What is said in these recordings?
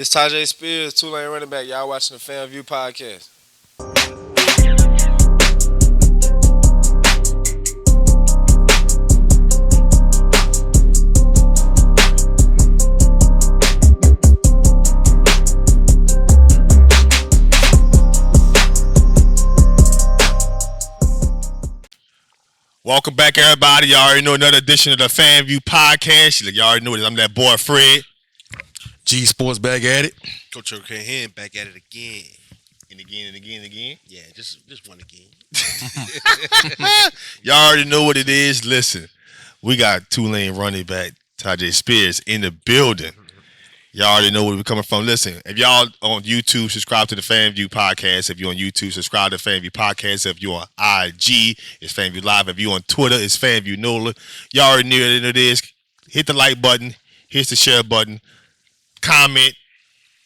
It's Tyjae Spears, Tulane running back. Y'all watching the FanView podcast. Welcome back, everybody. Y'all already know another edition of the FanView podcast. Y'all already know that I'm that boy Fred. G-Sportz back at it. Coach O'Cahan back at it again. And again and again and again. Yeah, just one again. Y'all already know what it is. Listen, we got Tulane running back Tyjae Spears in the building. Y'all already know where we're coming from. Listen, if y'all on YouTube, subscribe to the FanView podcast. If you're on YouTube, subscribe to the FanView podcast. If you're on IG, it's FanView Live. If you're on Twitter, it's FanView NOLA. Y'all already know what it is. Hit the like button. Hit the share button. Comment.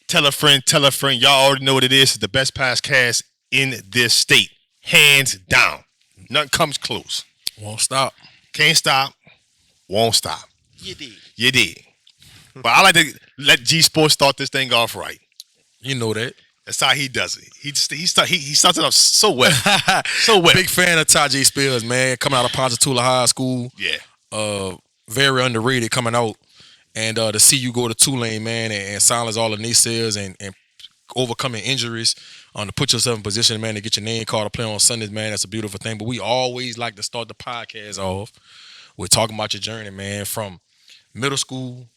Tell a friend. Tell a friend. Y'all already know what it is. It's the best podcast in this state. Hands down. Nothing comes close. Won't stop. Can't stop. Won't stop. You did. You did. But I like to let G-Sportz start this thing off right. You know that. That's how he does it. He starts it off so well. So well. Big fan of Tyjae Spears, man. Coming out of Ponchatoula High School. Yeah. Very underrated coming out. And to see you go to Tulane, man, and silence all the naysayers and overcoming injuries, to put yourself in position, man, to get your name called to play on Sundays, man, that's a beautiful thing. But we always like to start the podcast off with talking about your journey, man, from middle school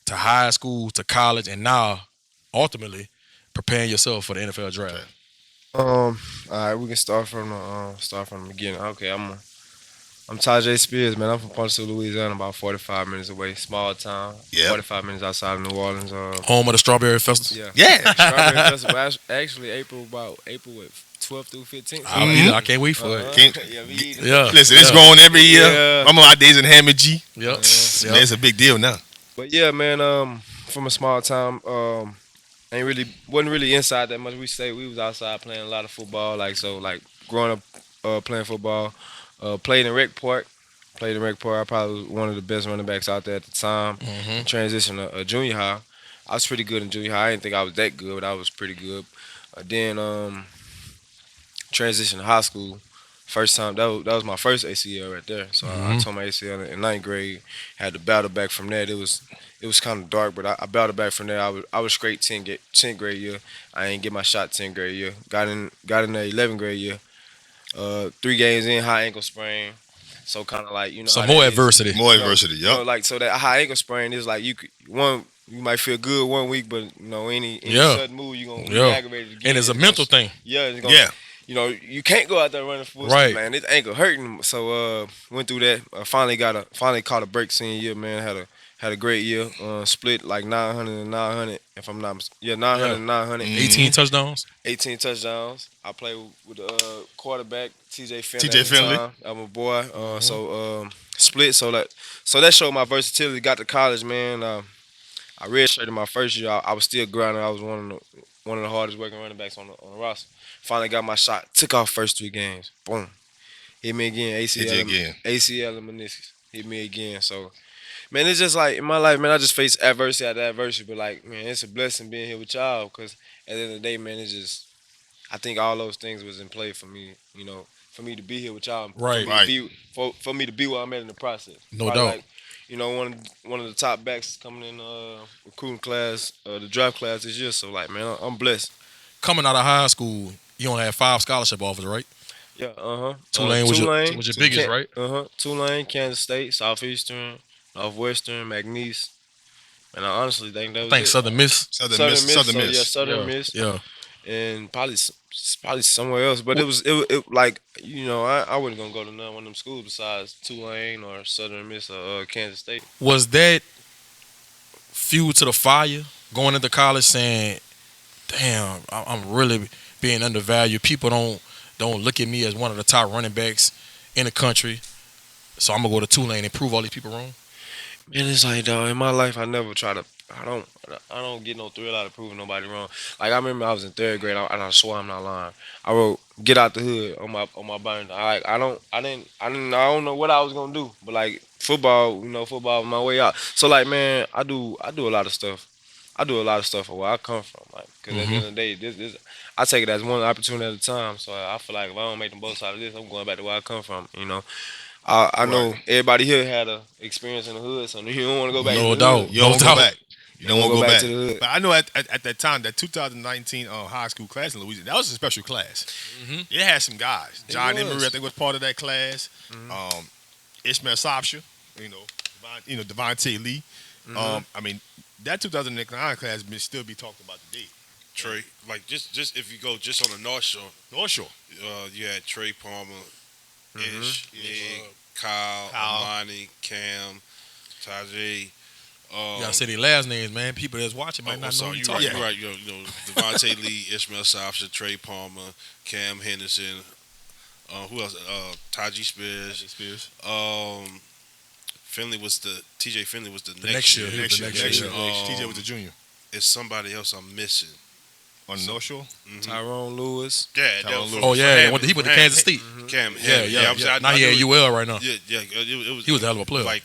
to high school to college, and now ultimately preparing yourself for the NFL draft. All right, we can start from the beginning. Okay, I'm Tyjae Spears, man. I'm from Ponchatoula, Louisiana, about 45 minutes away. Small town. Yeah. 45 minutes outside of New Orleans. Home of the Strawberry Festival. Yeah. Yeah. Strawberry Festival. Actually, April what, 12th through 15th. I can't wait for it. Yeah, me either. Yeah. Listen, it's growing every year. Yeah. I'm on my days in Hammond G. Yep. Man, it's a big deal now. But yeah, man, from a small town, wasn't really inside that much. We was outside playing a lot of football, like growing up playing football, played in rec park. I probably was one of the best running backs out there at the time. Transitioned to junior high. I was pretty good in junior high. I didn't think I was that good, but I was pretty good. Then transitioned to high school. First time, that was my first ACL right there. So I tore my ACL in ninth grade. Had to battle back from that. It was kind of dark, but I battled back from there. I was straight 10th grade year. I didn't get my shot 10th grade year. Got in the 11th grade year. 3 games in, high ankle sprain. So kind of like, So more adversity. More adversity, You know, so that high ankle sprain is like you might feel good one week, but any sudden move you're gonna be aggravated again. And it's a mental thing. Yeah, it's gonna, you can't go out there running full speed, man. This ankle hurting. So went through that. Finally caught a break senior year, man. Had a great year. Split like 900 and 900, if I'm not mistaken. 900 and 900. 18 touchdowns. 18 touchdowns. I played with the quarterback Tyjae Finley. Tyjae Finley. I'm a boy. So split. So that showed my versatility. Got to college, man. I redshirted my first year. I was still grinding. I was one of the hardest working running backs on the roster. Finally got my shot. Took off first 3 games. Boom. Hit me again. ACL and meniscus. Hit me again. So, man, it's just like in my life, man, I just face adversity after adversity. But like, man, it's a blessing being here with y'all because at the end of the day, man, it's just I think all those things was in play for me. For me to be here with y'all. Right. For me to be where I'm at in the process. No Probably doubt. Like, one of the top backs coming in recruiting class, the draft class this year. So like, man, I'm blessed. Coming out of high school, you only had 5 scholarship offers, right? Yeah, Tulane was your biggest, right? Tulane, Kansas State, Southeastern, Northwestern, McNeese. And I honestly think that was it. Southern Miss. Southern Miss. Yeah, Southern Miss. Yeah. And probably somewhere else. But it was like, I wasn't gonna go to none one of them schools besides Tulane or Southern Miss or Kansas State. Was that fuel to the fire going into college saying, damn, I'm really being undervalued. People don't look at me as one of the top running backs in the country. So I'm gonna go to Tulane and prove all these people wrong. Man, it's like, dog, in my life I never try to I don't get no thrill out of proving nobody wrong. Like I remember I was in 3rd grade and I swear I'm not lying. I wrote "Get Out the Hood" on my binder. I don't know what I was gonna do, but like football was my way out. So like, man, I do a lot of stuff. I do a lot of stuff for where I come from, like, because at the end of the day, this I take it as one opportunity at a time. So I feel like if I don't make the most out of this, I'm going back to where I come from. I know everybody here had a experience in the hood, so you don't want to go back to No the hood. doubt. You don't want to go back. You don't want to go back to the hood. But I know at that time, that 2019 high school class in Louisiana, that was a special class. It had some guys. John was. Emery, I think, was part of that class. Ishmael Sopsha, Devontae Lee. I mean, that 2009 class still be talked about today. Trey, like just if you go just on the North Shore, you had Trey Palmer, Ish, Nick, Kyle, Amani, Cam, Tyjae. You gotta say their last names, man. People that's watching might not know who you talking about. Right. Devontae Lee, Ishmael Sopsha, Trey Palmer, Cam Henderson. Who else? Tyjae Spears. Finley was Tyjae Finley was the next year. Next year. TJ was a junior. It's somebody else I'm missing. On the North Shore? Tyrone Lewis. Yeah, Tyrone Lewis. Oh yeah, he went to Kansas State. Cam. Yeah. I'm Now he at UL right now. Yeah. He was a hell of a player. Like,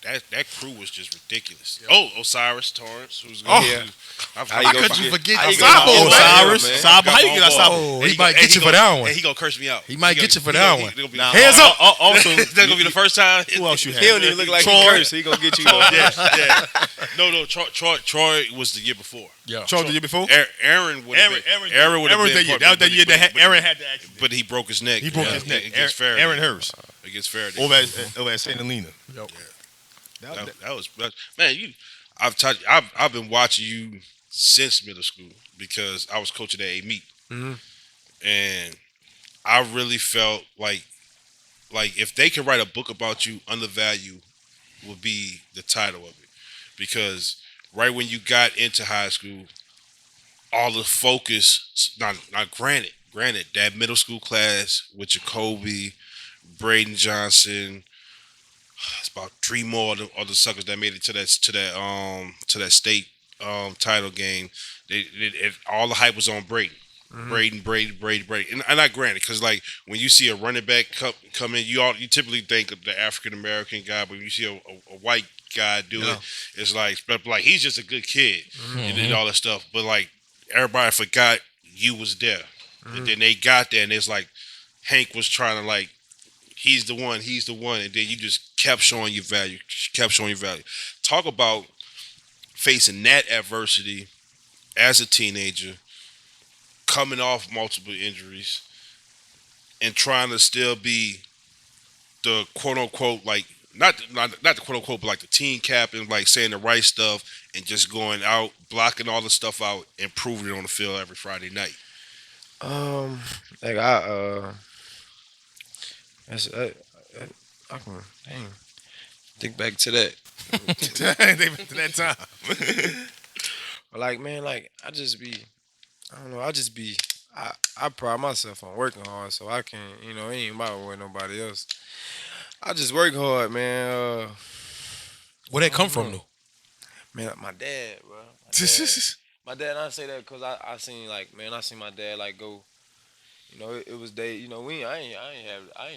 that crew was just ridiculous. Osiris Torrance, who's Oh. going How could you forget How you Sabo, go Osiris? man? Sabo, how you get Sabo? Oh, he might get you for that one. And he gonna curse me out. He might get you for that one. Now, Hands up. Also, That's gonna be the first time. who else you had? He don't even look like he Troy. cursed. He gonna get you. Yeah. No. Troy was the year before. Yeah. Troy the year before? Aaron would have been. Aaron would have been. That was the year that Aaron had the accident. But he broke his neck. He broke his neck. Against Faraday. Aaron Hurst. Against Faraday. Over at St. Helena. Yep. That was man. I've been watching you since middle school because I was coaching at a meet, and I really felt like if they could write a book about you, Undervalued would be the title of it, because right when you got into high school, all the focus. Not granted that middle school class with Jacoby, Braden Johnson. It's about 3 more of the suckers that made it to that state title game. All the hype was on Braden. Braden. And I granted, because like when you see a running back come in, you typically think of the African American guy, but when you see a white guy do it, it's like he's just a good kid and did all that stuff. But like everybody forgot you was there, and then they got there, and it's like Hank was trying to like. He's the one, and then you just kept showing your value. Talk about facing that adversity as a teenager, coming off multiple injuries, and trying to still be the quote unquote like not the quote unquote, but like the team captain, like saying the right stuff and just going out, blocking all the stuff out, and proving it on the field every Friday night. Like I can think back to that. To that time. But like, man, like I pride myself on working hard, so I can, it ain't about with nobody else. I just work hard, man. Where that come from though? Man, my dad, bro. My dad, I say that because I seen my dad like go. It was day. I ain't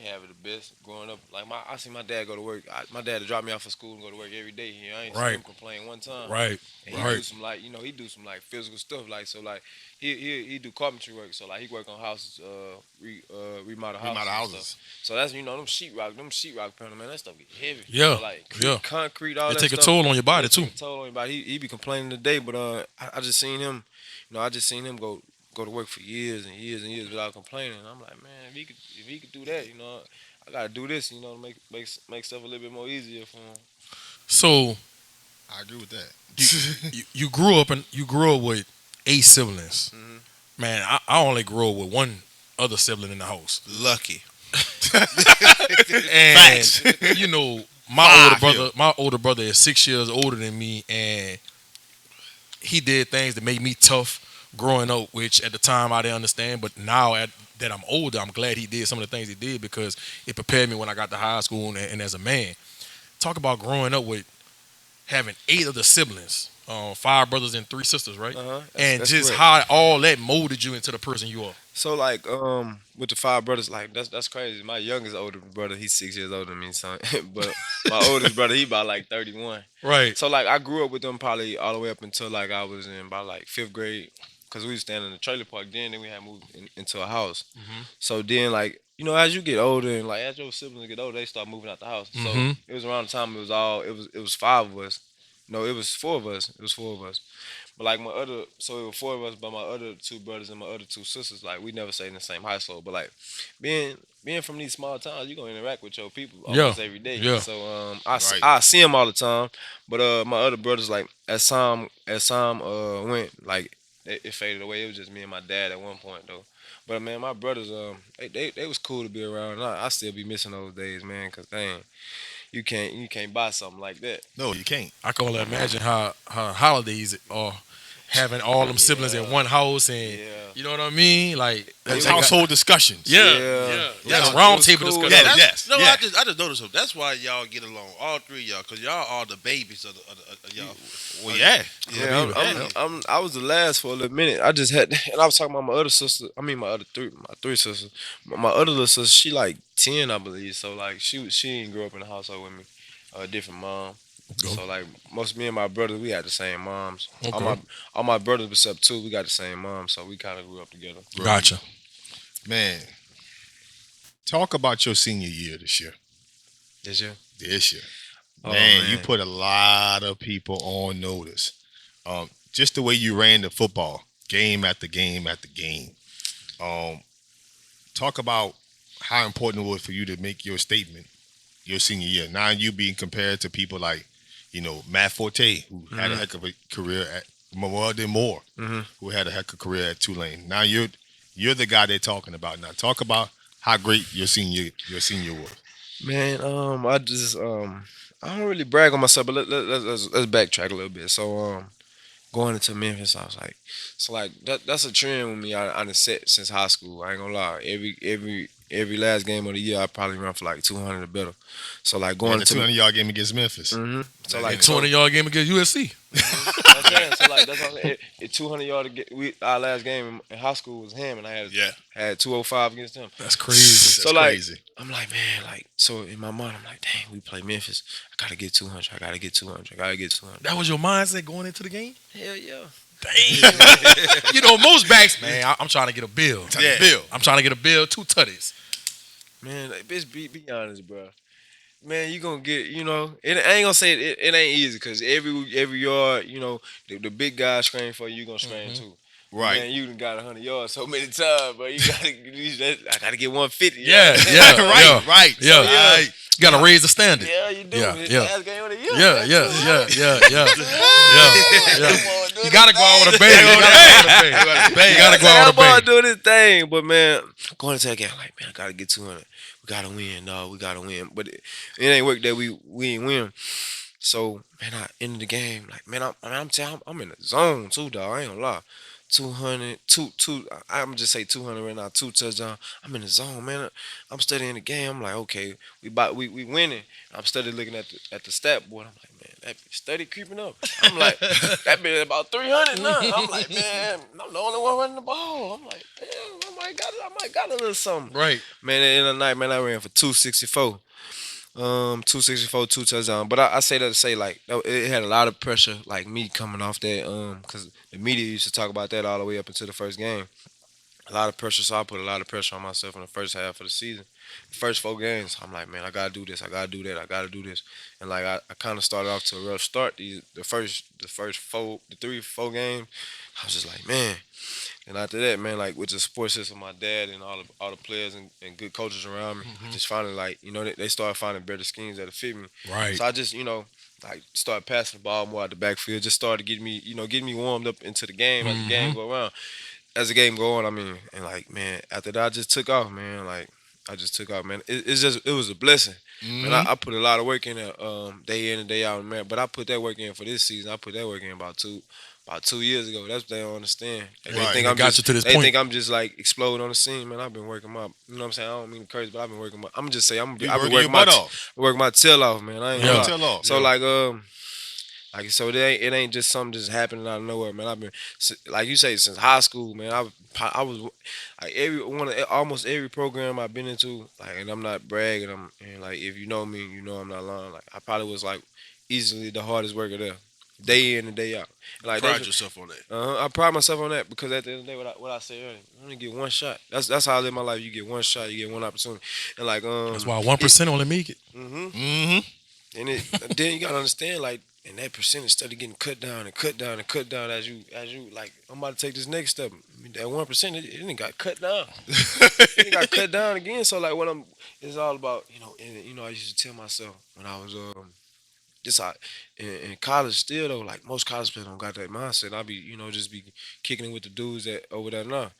have it the best growing up. Like I seen my dad go to work. My dad would drop me off for school and go to work every day. I ain't seen him complain one time. Right. And he do some he do some like physical stuff. Like so, like he do carpentry work. So like he work on houses, remodel houses. So that's them sheetrock panel, man. That stuff get heavy. Yeah. So, concrete, all It that take a stuff. toll on your body too. Take a toll on your body. He be complaining today, but I just seen him. I just seen him go to work for years and years and years without complaining. I'm like, man, if he could do that, I gotta do this, to make stuff a little bit more easier for him. So I agree with that. you grew up with 8 siblings. Man, I only grew up with one other sibling in the house. Lucky. And my older brother is 6 years older than me, and he did things that made me tough growing up, which at the time I didn't understand, but now that I'm older, I'm glad he did some of the things he did because it prepared me when I got to high school and as a man. Talk about growing up with having 8 of the siblings, 5 brothers and 3 sisters, right? And That's just correct. how all that molded you into the person you are. So like with the 5 brothers, like that's crazy. My youngest older brother, he's 6 years older than me, son. But my oldest brother, he about like 31. Right. So like I grew up with them probably all the way up until like I was in about like 5th grade, cause we was staying in the trailer park. Then we had moved into a house. So then like as you get older and like as your siblings get older, they start moving out the house. So it was around the time it was 5 of us. No, it was 4 of us. It was 4 of us. But like so it was 4 of us, but my other 2 brothers and my other 2 sisters, like we never stayed in the same household. But like being from these small towns, you gonna interact with your people almost every day. Yeah. So Right. I see them all the time. But my other brothers, like as time went, like it faded away. It was just me and my dad at one point though. But man, my brothers, they was cool to be around. And I still be missing those days, man. Cause dang, you can't buy something like that. No, you can't. I can only imagine how holidays are having all them siblings in one house, and Yeah. you know what I mean? Like Those they got- household discussions. Yeah, Yeah. yeah. Yeah. That's round It was table cool. discussion. Yeah, That's- yes, No, yeah. I just noticed something. That's why y'all get along, all 3 of y'all, because y'all are the babies of y'all. Well, yeah. Yeah, I was the last for a little minute. I just had, and I was talking about my other sister. I mean, my 3 sisters. My other little sister, she like 10, I believe. So like, she didn't grow up in the household with me. A different mom. Okay. So like, most me and my brothers, we had the same moms. Okay. All my brothers except 2, we got the same mom. So we kind of grew up together. Gotcha. Man, talk about your senior year this year. This year. This year. Oh, Man, you put a lot of people on notice. Just the way you ran the football, game after game after game. Talk about how important it was for you to make your statement your senior year. Now you being compared to people like, Matt Forte, who had a heck of a career at Memorial Moore, who had a heck of a career at Tulane. Now you're the guy they're talking about. Now talk about how great your senior was. Man, I don't really brag on myself, but let's backtrack a little bit. So, going into Memphis, I was like, that's a trend with me. I done set since high school. I ain't gonna lie. Every last game of the year, I probably run for like 200 or better. So like going And the into 200-yard game against Memphis. so like And 200-yard game against USC. I'm saying, so like that's all. 200 yard. Our last game in high school was him, and I had 205 against him. That's crazy. So like, crazy. I'm like, man, like, so in my mind, I'm like, dang, we play Memphis. I gotta get 200. I gotta get 200. I gotta get 200. That was your mindset going into the game? Hell yeah. Damn. Most backs, man, I'm trying to get a bill. Yeah. Bill. I'm trying to get a bill, 2 tutties. Man, like, bitch, be honest, bro. Man, you gonna get, I ain't gonna say it ain't easy because every yard, the big guy scream for you, gonna scream too. Right. Man, you done got 100 yards so many times, but I gotta get 150. Yeah. Right. Yeah. yeah. You got to raise the standard. Yeah, you do. Yeah, It's yeah. the last game of the year. Yeah. You got to go out with a bang. You got to go out with a Ball bang. doing his thing, but man, going into that game, like, man, I gotta get 200. We gotta win, dog. We gotta win. But it ain't work that we ain't win. So man, I ended the game. Like, man, I'm telling you, I'm in the zone too, dog. I ain't gonna lie. 200, I'm just say 200 right now, 2 touchdowns. I'm in the zone, man. I'm studying the game. I'm like, okay, we winning. I'm studying looking at the stat board. I'm like, man, that bitch study creeping up. I'm like, that bitch about 300 now. I'm like, man, I'm the only one running the ball. I'm like, damn, I might got a little something. Right. Man, at the end of the night, man, I ran for 264. 264, 2 touchdowns. But I say that to say, like, it had a lot of pressure, like me coming off that, because the media used to talk about that all the way up until the first game. A lot of pressure, so I put a lot of pressure on myself in the first half of the season. The first 4 games, I'm like, man, I gotta do this, I gotta do that, I gotta do this. And like I kind of started off to a rough start. The first 3-4 games, I was just like, man. And after that, man, like with the support system, my dad and all the players and good coaches around me, I just finally like, they started finding better schemes that fit me. Right. So I just, like started passing the ball more out the backfield, just started getting me warmed up into the game as the game go around. As the game go on, I mean, and like, man, after that I just took off, man. Like I just took off, man. It was a blessing. And I put a lot of work in there, day in and day out, man. But I put that work in for this season. I put that work in about 2 years ago. That's what they don't understand. They Right. think They got you to this they point. think I'm just like exploding on the scene, man. I've been working my, you know what I'm saying? I don't mean to curse, but I've been working my. I'm just say I've been working working your butt my off. work my tail off, man. I ain't Yeah. gonna lie. Tail off, So yeah. like Like so, it ain't just something just happening out of nowhere, man. I've been like you say since high school, man. I was like almost every program I've been into, like, and I'm not bragging. And like if you know me, you know I'm not lying. Like I probably was like easily the hardest worker there, day in and day out. And like Pride yourself on that. I pride myself on that because at the end of the day, what I said earlier, you only get one shot. That's how I live my life. You get one shot, you get one opportunity, and like That's why 1% only make it. and then you gotta understand, like, and that percentage started getting cut down and cut down and cut down as you like. I'm about to take this next step. I mean, that 1%, it didn't got cut down. It got cut down again. So like, it's all about, and I used to tell myself when I was just out in college still though, like most college players don't got that mindset. I be, just be kicking it with the dudes that over there now.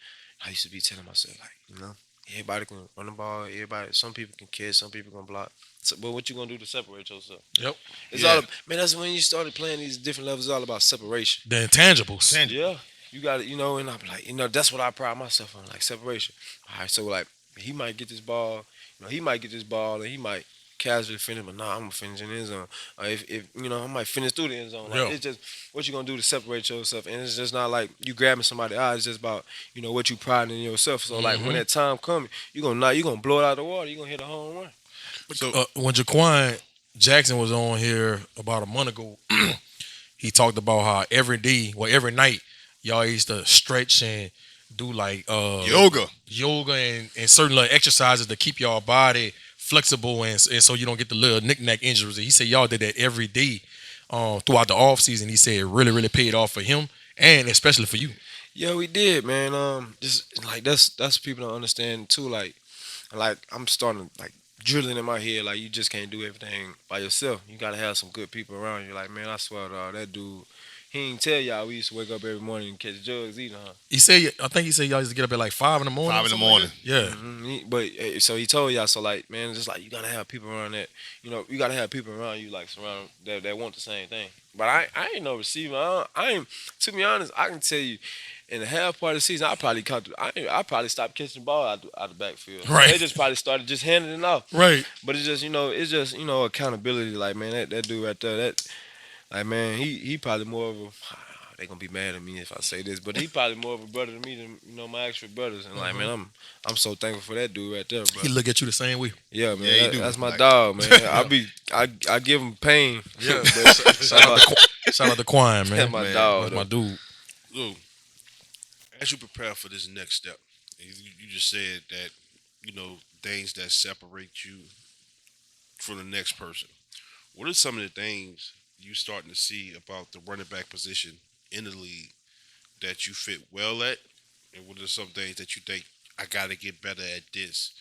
I used to be telling myself like, everybody can run the ball. Some people can catch, some people can block. So, but what you gonna do to separate yourself? Yep. It's all man. That's when you started playing these different levels. It's all about separation. The intangibles. Yeah, you got it. And I'm like, that's what I pride myself on, like separation. All right, so like he might get this ball, he might get this ball, and he might casually finish, but nah, I'm gonna finish in the end zone. If I might finish through the end zone. Like, Yeah. it's just what you gonna do to separate yourself, and it's just not like you grabbing somebody's eye. It's just about what you pride in yourself. So like when that time comes, you gonna blow it out of the water. You are gonna hit a home run. So When Jaquan Jackson was on here about a month ago, he talked about how every night, y'all used to stretch and do like Yoga. and certain little exercises to keep y'all body flexible and so you don't get the little knick-knack injuries. He said y'all did that every day throughout the off season. He said it really, really paid off for him and especially for you. Yeah, we did, man. Just like that's people don't understand too. Like I'm starting to like drilling in my head. Like you just can't do everything by yourself. You gotta have some good people around you. Like man, I swear, dog, that dude. He ain't tell y'all we used to wake up every morning and catch jugs eating, huh? I think he said y'all used to get up at like 5 in the morning. 5 in the morning. Yeah. But so he told y'all, so like, man, just like you gotta have people around that, you gotta have people around you like surround that want the same thing. But I ain't no receiver. I ain't. To be honest, I can tell you, in the half part of the season, I probably stopped catching the ball out the backfield. Right. They just probably started just handing it off. Right. But it's just accountability. Like man, that dude right there, that like man, he probably more of a. They gonna be mad at me if I say this, but he probably more of a brother to me than my actual brothers. And like man, I'm so thankful for that dude right there, bro. He look at you the same way. Yeah, man, Yeah, he do. that's my Like- dog, man. I give him pain. Yeah. But Shout out to Quan, man. that's my Man, dog. That's my though. dude. Lou, as you prepare for this next step, you just said that things that separate you from the next person. What are some of the things you starting to see about the running back position in the league that you fit well at, and what are some things that you think I got to get better at this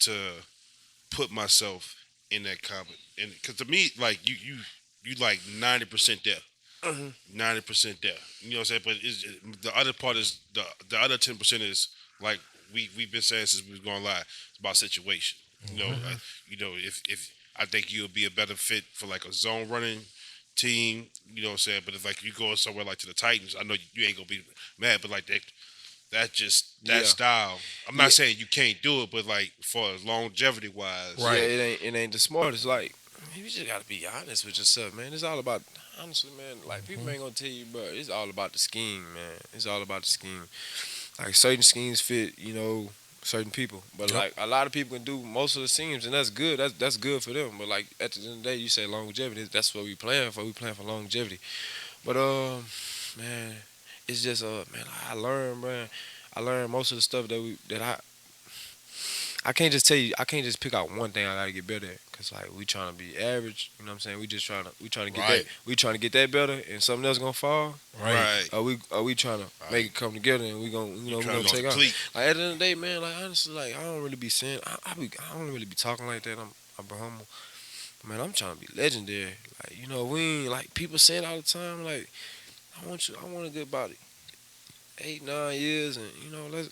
to put myself in that comment? And because to me, like you like 90% there. 90% there. You know what I'm saying? But the other part is the other 10% is like we've been saying since we was going live. It's about situation. If I think you'll be a better fit for like a zone running team. You know what I'm saying? But if like you go somewhere like to the Titans, I know you ain't gonna be mad, but like that Yeah. style. I'm not saying you can't do it, but like for longevity wise, Right. Yeah, it ain't the smartest. Like you just gotta be honest with yourself, man. It's all about honestly, man. Like people ain't gonna tell you, but it's all about the scheme, man. It's all about the scheme. Like certain schemes fit, certain people, but Yep. like a lot of people can do most of the schemes, and that's good. That's good for them. But like at the end of the day, you say longevity. That's what we playing for. We playing for longevity. But man, it's just man. I learned, man. I learned most of the stuff I can't just tell you. I can't just pick out one thing I gotta get better at. Cause like we trying to be average. You know what I'm saying? We trying to get Right. that. We trying to get that better, and something else gonna fall. right. Are we trying to make it come together, and we gonna we Trying gonna to take off? complete. Like at the end of the day, man. Like honestly, like I don't really be saying. I don't really be talking like that. I'm humble. Man, I'm trying to be legendary. Like we ain't like people say it all the time. Like I want to get about 8-9 years, and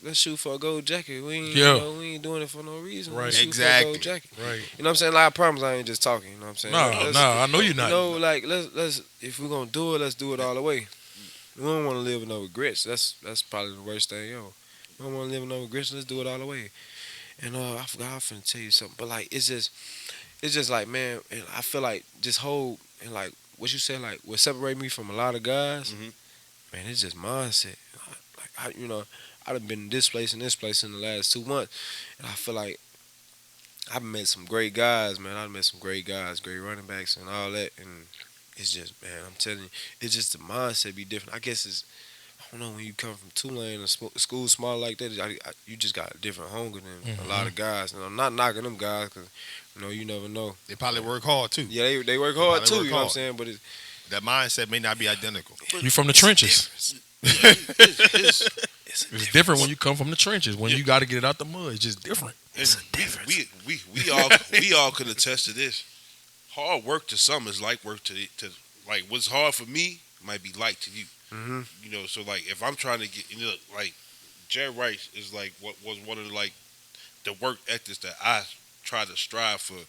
let's shoot for a gold jacket. We ain't we ain't doing it for no reason. Right. Let's shoot Exactly. for a gold jacket. Right. You know what I'm saying? Like I promise I ain't just talking. You know what I'm saying? No, I know you're not. Like let's if we're gonna do it, let's do it all the way. We don't want to live with no regrets. That's probably the worst thing, We don't want to live with no regrets. Let's do it all the way. And I forgot I was finna tell you something, but like it's just like man, and I feel like just hold and like what you said, like what separated me from a lot of guys, Mhm. man, it's just mindset. Like I done been in this place and this place in the last 2 months, and I feel like I've met some great guys, man. I've met some great guys, great running backs and all that, and it's just, man, I'm telling you, it's just the mindset be different. I guess it's, I don't know, when you come from Tulane or school small like that, you just got a different hunger than a lot of guys. And I'm not knocking them guys because, you never know. They probably work hard too. Yeah, they work hard Probably too, work you know what I'm hard. saying? But That mindset may not be identical. You from the trenches. It's It's different when you come from the trenches. When you got to get it out the mud, it's just different. It's a difference. We all can attest to this. Hard work to some is like work to like what's hard for me might be light to you. Mm-hmm. You know, so like if I'm trying to get, like Jerry Rice is like what was one of the work ethics that I try to strive for.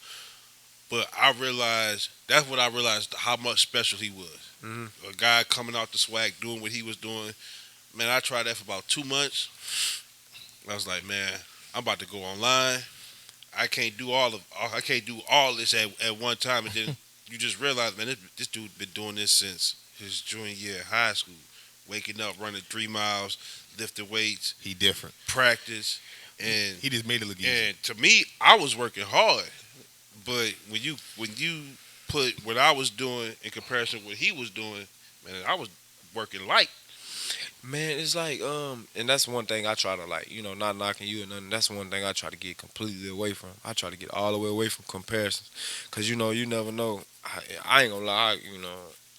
But that's what I realized how much special he was. Mm-hmm. A guy coming out the swag doing what he was doing. Man, I tried that for about 2 months. I was like, man, I'm about to go online. I can't do all this at one time. And then you just realize, man, this dude been doing this since his junior year of high school. Waking up, running 3 miles, lifting weights, He different. practice, and He just made it look easy. and to me, I was working hard. But when you put what I was doing in comparison to what he was doing, man, I was working light. Man, it's like, and that's one thing I try to, like, not knocking you or nothing. That's one thing I try to get completely away from. I try to get all the way away from comparisons, cause you never know. I ain't gonna lie,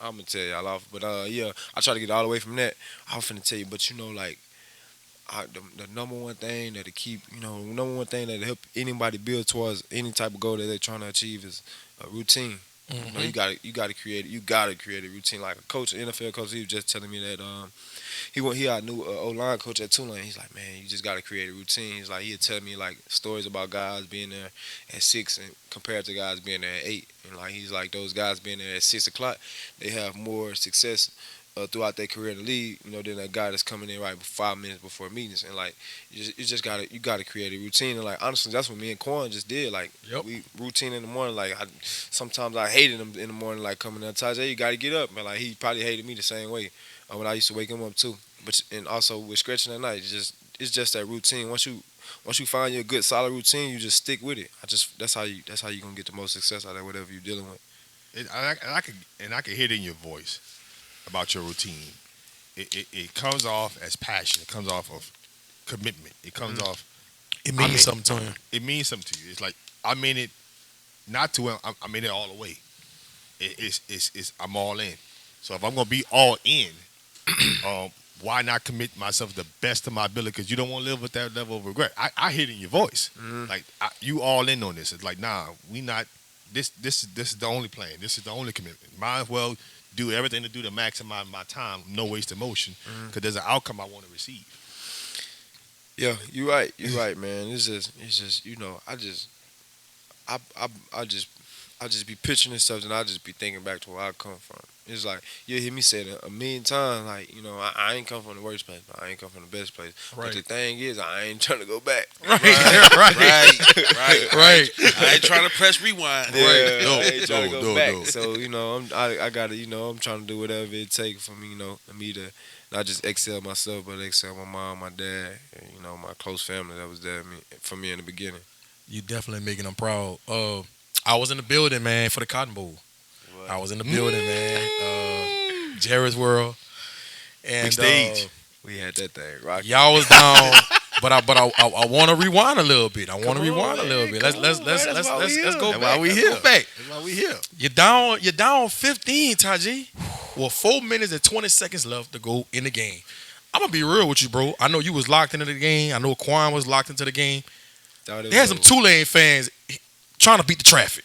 I'm gonna tell y'all off, but yeah, I try to get all the way from that. I'm finna tell you, but like, the number one thing that'll keep, number one thing that'll help anybody build towards any type of goal that they're trying to achieve is a routine. You gotta create a routine. Like a coach, an NFL coach, he was just telling me that he had a new O-line coach at Tulane. He's like, man, you just gotta create a routine. He's like, he'd tell me like stories about guys being there at 6 and compared to guys being there at 8. And like he's like, those guys being there at 6 o'clock, they have more success throughout their career in the league, than a guy that's coming in right 5 minutes before meetings. And like, you just gotta create a routine. And like, honestly, that's what me and Quan just did. Like, we routine in the morning. Like, sometimes I hated him in the morning, like coming out. Tyjae, you gotta get up, man. Like, he probably hated me the same way when I used to wake him up too. But and also with stretching at night, it's just that routine. Once you find your good solid routine, you just stick with it. That's how you gonna get the most success out of whatever you're dealing with. I can hear it in your voice about your routine. It comes off as passion. It comes off of commitment. It comes off. It means something to him. It means something to you. It's like I mean it, not to him. I mean it all the way. It's I'm all in. So if I'm gonna be all in, why not commit myself to the best of my ability? Because you don't want to live with that level of regret. I hear it in your voice. Like you all in on this. It's like, nah, we not. This is the only plan. This is the only commitment. Might as well do everything to do to maximize my time, no waste of motion, because there's an outcome I want to receive. Yeah, you're right. You're right, man. It's just I just be picturing this stuff, and I just be thinking back to where I come from. It's like you hear me say it a million times. Like I ain't come from the worst place, but I ain't come from the best place. Right. But the thing is, I ain't trying to go back. Right. Right. I ain't trying to press rewind. Yeah, No, I ain't trying to no, go no, back. no. So I gotta I'm trying to do whatever it takes for me, me to not just excel myself, but excel my mom, my dad, and, my close family that was there for me in the beginning. You definitely making them proud. I was in the building, man, for the Cotton Bowl. I was in the building, man. Jerry's World. And Big stage. We had that thing rocking. y'all was down, but I want to rewind a little bit. I want to rewind a little bit. Let's go That's back. why we Let's here. go back. That's why we here. You're down 15, Tyjae. Well, 4 minutes and 20 seconds left to go in the game. I'm gonna be real with you, bro. I know you was locked into the game. I know Quan was locked into the game. They had some Tulane fans trying to beat the traffic.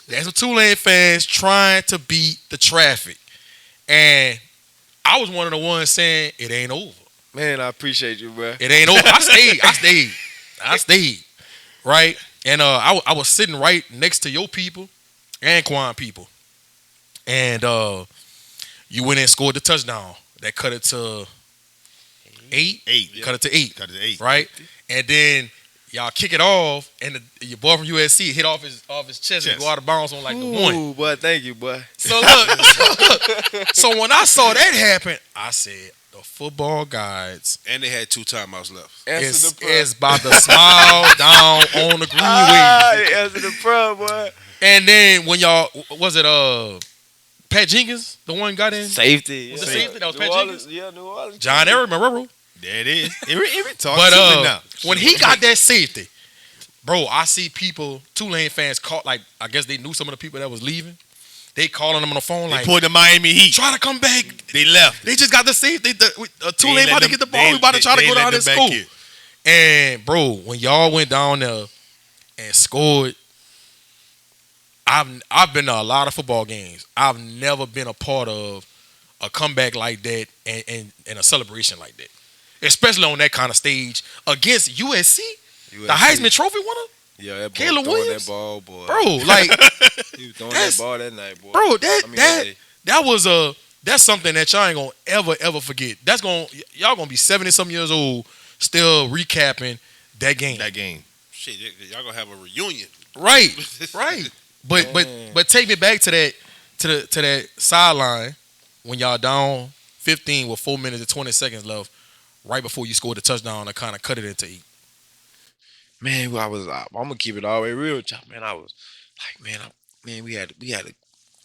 There's some Tulane fans trying to beat the traffic. And I was one of the ones saying, it ain't over. Man, I appreciate you, bro. It ain't over. I stayed. Right? And I was sitting right next to your people and Quan people. And you went and scored the touchdown. That cut it to 8. Eight. Cut it to 8. Cut it to 8. Right? And then y'all kick it off, and your boy from USC hit off his chest and go out of bounds on like the one. Ooh, boy, thank you, boy. So look, so when I saw that happen, I said the football guides And they had 2 timeouts left. is about to smile down on the greenway. Answer the pro, boy. And then when y'all was it Pat Jenkins, the one got in? Safety. Was it yeah. safety? That was New Pat Orleans, Jenkins? Yeah, New Orleans. John Eric Marrero. There it is. Every talk But to now. when he got that safety, bro, I see people, Tulane fans caught, like, I guess they knew some of the people that was leaving. They calling them on the phone They like, pulled the Miami Heat. try to come back. They left. They just got the safety. Tulane let about to them- get the ball. they- We about to try to they go let down to them back school. here. And, bro, when y'all went down there and scored, I've been to a lot of football games. I've never been a part of a comeback like that and a celebration like that, especially on that kind of stage against USC, the Heisman Trophy winner, Yeah, that boy Caleb throwing Williams? that ball, boy. bro. Like, He was throwing that's- that ball that night, boy. bro, day. that was that's something that y'all ain't gonna ever forget. Y'all gonna be 70-something years old still recapping that game. That game. Shit, y'all gonna have a reunion. Right, right. But Man. but take me back to that sideline when y'all down 15 with 4 minutes and 20 seconds left, right before you scored the touchdown and kind of cut it into 8. Man, I'm gonna keep it all the way real with y'all, man. I was like, man, we had a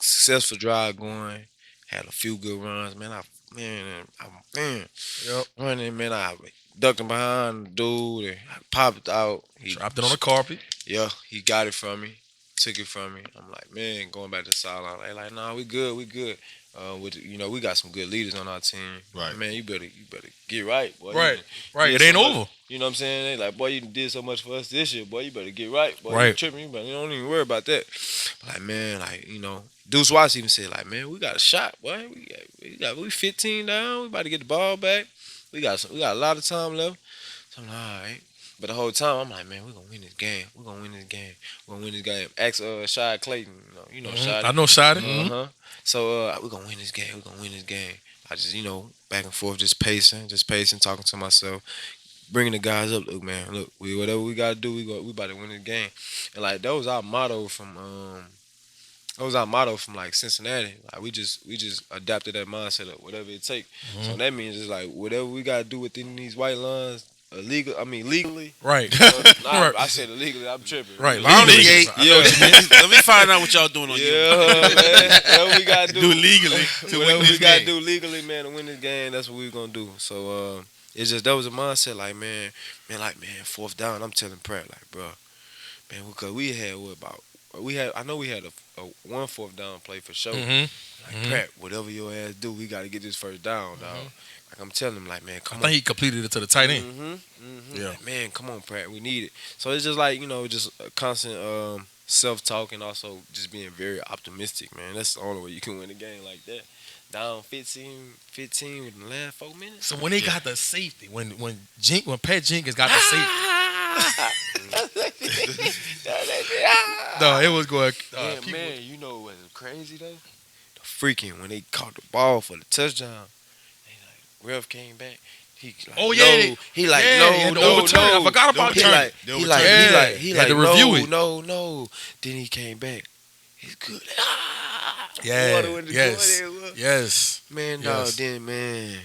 successful drive going, had a few good runs, man. Yep. Running, man. I ducked him behind the dude and I popped out. He Dropped it on the carpet. Yeah, he got it from me, took it from me. I'm like, man, going back to the sideline. They like, nah, we good. We got some good leaders on our team. Right. Man, you better get right, boy. Right, You right. did It ain't so much- over. You know what I'm saying? They like, boy, you did so much for us this year, boy. You better get right, boy. Right. You tripping? You don't even worry about that. Like, man, Deuce Watts even said, like, man, we got a shot, boy. We 15 down. We about to get the ball back. We got a lot of time left. So I'm like, all right. But the whole time I'm like, man, we're gonna win this game. We're gonna win this game. Ask Shad Clayton, you know Shad. I know Shotty. Uh-huh. So we're gonna win this game. I just, back and forth, just pacing, talking to myself, bringing the guys up. Look, man, whatever we gotta do, we about to win this game. And like that was our motto from like Cincinnati. Like we just adapted that mindset of whatever it take. So that means it's like whatever we gotta do within these white lines. Legally. Right. Right. I said illegally. I'm tripping. Right. Legally. Legally. I know what you mean. Let me find out what y'all doing on Yeah, man. Whatever we gotta do legally to whatever win we this gotta game. do legally, man, to win this game. That's what we're gonna do. So it's just that was a mindset, like man, fourth down. I'm telling Pratt, like, bro, man, because we had I know we had a 1 4th down play for sure. Like Pratt, whatever your ass do, we gotta get this first down, dog. Like I'm telling him, like, man, come I on. think he completed it to the tight end. Yeah. Like, man, come on, Pratt, we need it. So it's just like, just a constant self-talk and also just being very optimistic, man. That's the only way you can win a game like that. Down 15 within the last 4 minutes. So when they got the safety, when Pat Jenkins got the safety, no, it was going. Man, you know what's crazy though? The freaking when they caught the ball for the touchdown, ref came back. He like, Oh, yeah, no. He like, yeah, no, he had to no, overturn it. I no. forgot about he that. like, They he overturned like, it. he Had like, to review it. no. Then he came back. He's good. Yeah, Water in the yes, corner. yes. Man, Yes. dog, then man.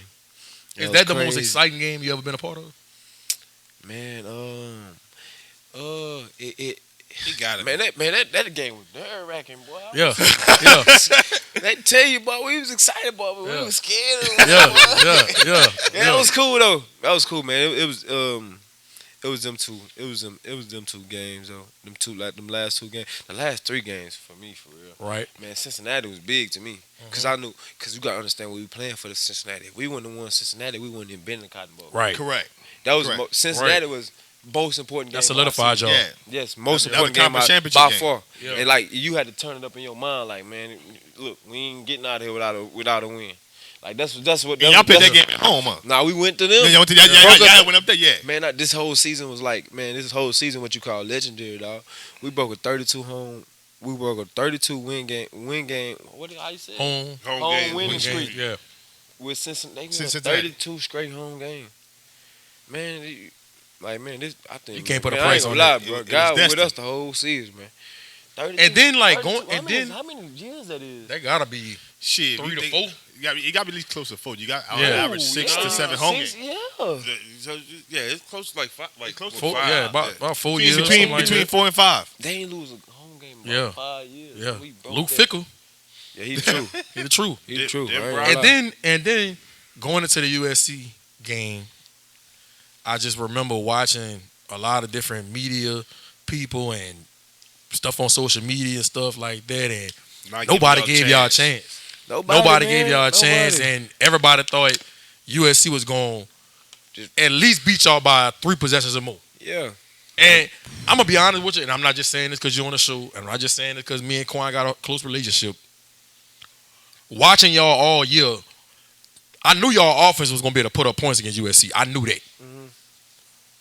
Is was that the most crazy. exciting game you ever been a part of? Man, He got it. that game was nerve wracking, boy. Yeah, yeah, They tell you, boy, we was excited, boy, but Yeah. we was scared. yeah. Yeah, that was cool though. That was cool, man. It was them two. It was them 2 games though. Them last 2 games. The last 3 games for me, for real. Right. Man, Cincinnati was big to me because because you gotta understand we playing for the Cincinnati. If we wouldn't have won Cincinnati, we wouldn't have been in the Cotton Bowl. Right. Correct. That was Correct. Cincinnati was most important game. That solidified y'all. Yeah. Yes, most That was important the game conference championship by game. far. Yeah. And like you had to turn it up in your mind, like, man, look, we ain't getting out of here without a win. Like that's what. And y'all played that game at home, huh? Nah, we went to them. Yeah, y'all went up there, yeah. Man, this whole season was like, man, this whole season what you call legendary, dog. We broke a 32 home. We broke a 32 win game. How you say? Home Home winning game. streak. Yeah. With Cincinnati. They won Cincinnati. 32 straight home game. Man, like man, this I think You can't put a man, I ain't price gonna on lie, that. bro. It was God was with destined. us the whole season, man. 32 And then, like, 32 going- and then- how many years that is? That gotta be Shit, 3 you to think- 4. You got to be at least close to 4. You got on Yeah. average 6 to Yeah, 7 home games. Yeah. So, yeah, it's close to like 5. Like Close to 4, 5. yeah, about 4 years. Between something like between that. 4 and 5. They ain't lose a home game in Yeah. about 5 years. Yeah, We broke Luke that. Fickle. Yeah, he's true. He the truth. He's true. Them I ain't Brown- gonna lie. And then going into the USC game, I just remember watching a lot of different media people and stuff on social media and stuff like that, and Not nobody giving gave y'all a chance. Nobody gave y'all a chance, and everybody thought USC was going to Just- at least beat y'all by 3 possessions or more. Yeah. And I'm going to be honest with you, and I'm not just saying this because you're on the show, and I'm not just saying this because me and Quan got a close relationship. Watching y'all all year, I knew y'all offense was going to be able to put up points against USC. I knew that. Mhm.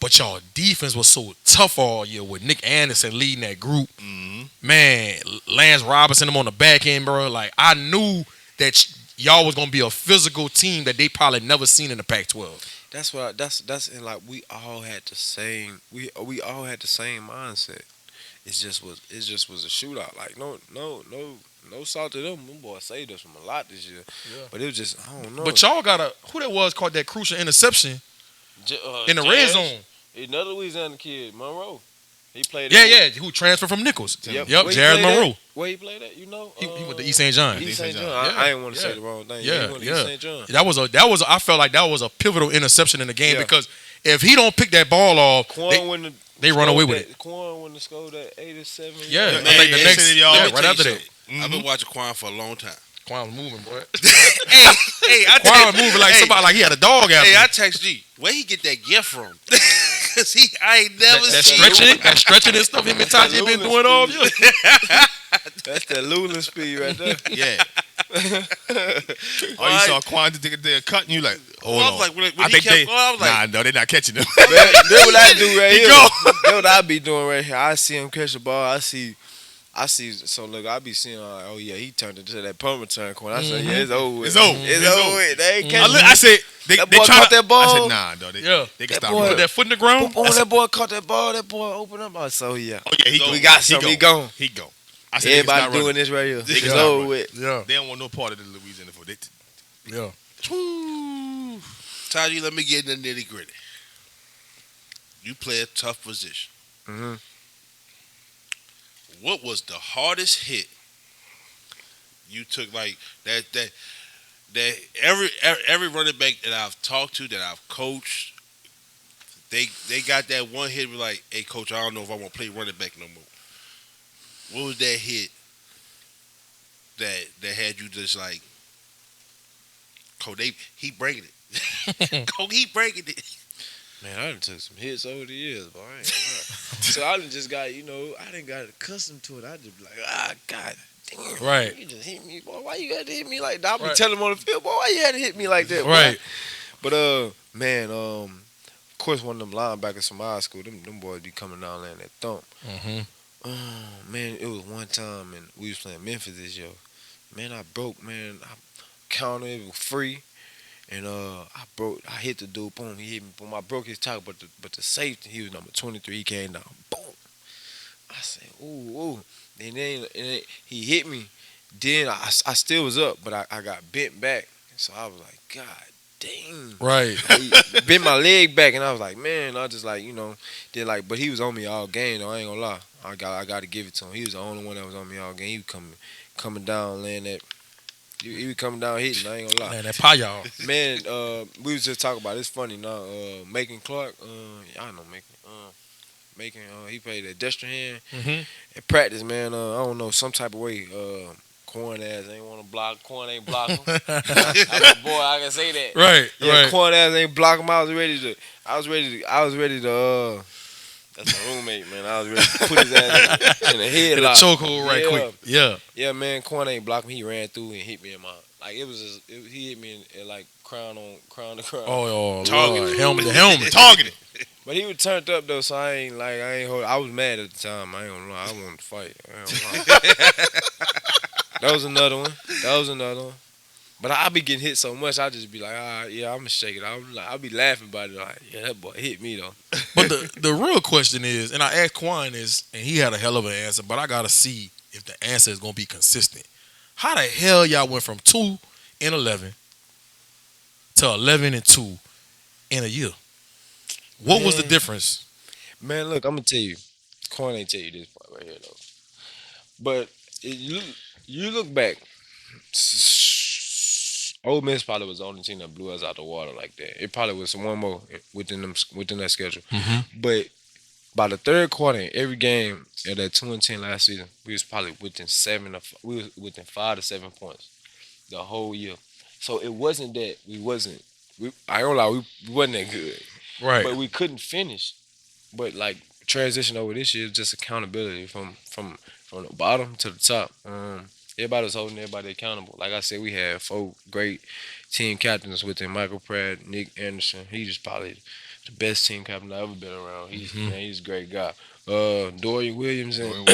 But y'all defense was so tough all year with Nick Anderson leading that group. Mm-hmm. Man, Lance Robinson them on the back end, bro. Like, I knew that y'all was gonna be a physical team that they probably never seen in the Pac-12. That's what that's and like we all had the same we all had the same mindset. It just was a shootout. Like no salt to them. Them boys saved us from a lot this year. Yeah. But it was just I don't know. But y'all got who that was caught that crucial interception in the red zone. Another Louisiana kid, Monroe. He played. Yeah, who transferred from Nichols. Yep, Where he Jared played at? Monroe. Where he played at? You know, He went to East St. John. East St. John. Yeah, I didn't want to say yeah. the wrong thing. Yeah, he went to yeah. East St. John. That was. I felt like that was a pivotal interception in the game Yeah. because if he don't pick that ball off, Quan wouldn't have they run away with it. Quan wouldn't have scored that 87. Yeah, I Man, think the they next said y'all- yeah, let me right tell after you that. something. I've been watching Quan for a long time. Quan was moving, boy. hey, Quan was moving like somebody like he had a dog out Hey, there. I text G. Where he get that gift from? Cause I ain't never That seen stretching and stuff. Him and Tyjae been doing all year. That's that Luling speed right there. Yeah. Oh, you saw Quan they're cutting you like, hold I on. was like, when I he think kept they, going, I was like, nah, no, they're not catching them. That's what I do right He here. go. That's what I be doing right here. I see him catch the ball. I see. So look, I be seeing. Oh yeah, he turned into that punt return corner. I said, yeah, it's over. With. It's over. It's It's over. over. With. They ain't I, catching. I said, they That they boy try caught that ball. I said, nah, no, they Yeah. can That stop boy- Put running. that foot in the ground. Oh, that boy caught that ball. That boy opened up. I said, oh yeah. Oh yeah, he go. We got something. He gone. He go. I said, they can Everybody stop doing running. this right here. They It's can stop over running. with. Yeah, They don't want no part of the Louisiana football. yeah. Tyjae, let me get in the nitty gritty. You play a tough position. Mm-hmm. What was the hardest hit you took? Like that every running back that I've talked to, that I've coached, they got that one hit. Like, hey, coach, I don't know if I want to play running back no more. What was that hit that had you just like, coach? He breaking it. Coach, he breaking it. Man, I done took some hits over the years, boy. I ain't gonna lie. So I done just got, I done got accustomed to it. I just be like, God damn. Right. You just hit me, boy. Why you had to hit me like that? I be Right. telling him on the field, boy, why you had to hit me like that, boy? Right. But, man, of course, one of them linebackers from high school, them boys be coming down there and that thump. Mm-hmm. Oh, man, it was one time, and we was playing Memphis this year. Man, I broke, man. I counted, it was free. And I hit the dude, boom, he hit me, boom. I broke his tackle, but the safety, he was number 23, he came down, boom. I said, ooh. And then he hit me. Then I still was up, but I got bent back. So I was like, God dang. Right. He bent my leg back, and I was like, man, I just like, then like, but he was on me all game, though. I ain't gonna lie. I got to give it to him. He was the only one that was on me all game. He was coming down, laying that. He was coming down hitting. I ain't gonna lie. Man, that pie y'all. Man, we was just talking about it. It's funny now. Macon Clark, y'all know Macon. Macon, he played at Destrehan Mm-hmm. at practice. Man, I don't know, some type of way. Corn ass ain't want to block. Corn ain't block him. I'm a boy. I can say that. Right. Yeah, Right. corn ass ain't block him. I was ready to. That's my roommate, man. I was ready to put his ass in the Hit a headlock. chokehold right Yeah. quick. Yeah. Yeah, man, Quan ain't blocked me. He ran through and hit me in my like it was just, he hit me in like crown to crown. Oh, Target. Lord. Helmet to helmet. Targeted. But he was turned up though, so I was mad at the time. I ain't gonna lie, I wanted to fight. I ain't gonna lie. That was another one. But I be getting hit so much, I just be like, yeah, I'm gonna shake it. I'll be laughing about it. Like, yeah, that boy hit me though. But the real question is, and I asked Quan this, and he had a hell of an answer, but I gotta see if the answer is gonna be consistent. How the hell y'all went from 2-11 to 11-2 in a year? What was the Man. difference? Man, look, I'm gonna tell you. Corn ain't tell you this part right here though. But you look back, Ole Miss probably was the only team that blew us out the water like that. It probably was one more within that schedule. But by the third quarter, in every game of that 2-10 last season, we was probably we was within 5 to 7 points the whole year. So it wasn't that I don't lie, we wasn't that good, Right. but we couldn't finish. But like transition over this year is just accountability from the bottom to the top. Everybody was holding everybody accountable. Like I said, we had 4 great team captains within Michael Pratt, Nick Anderson. He's just probably the best team captain I've ever been around. He's a great guy. Dorian Williams and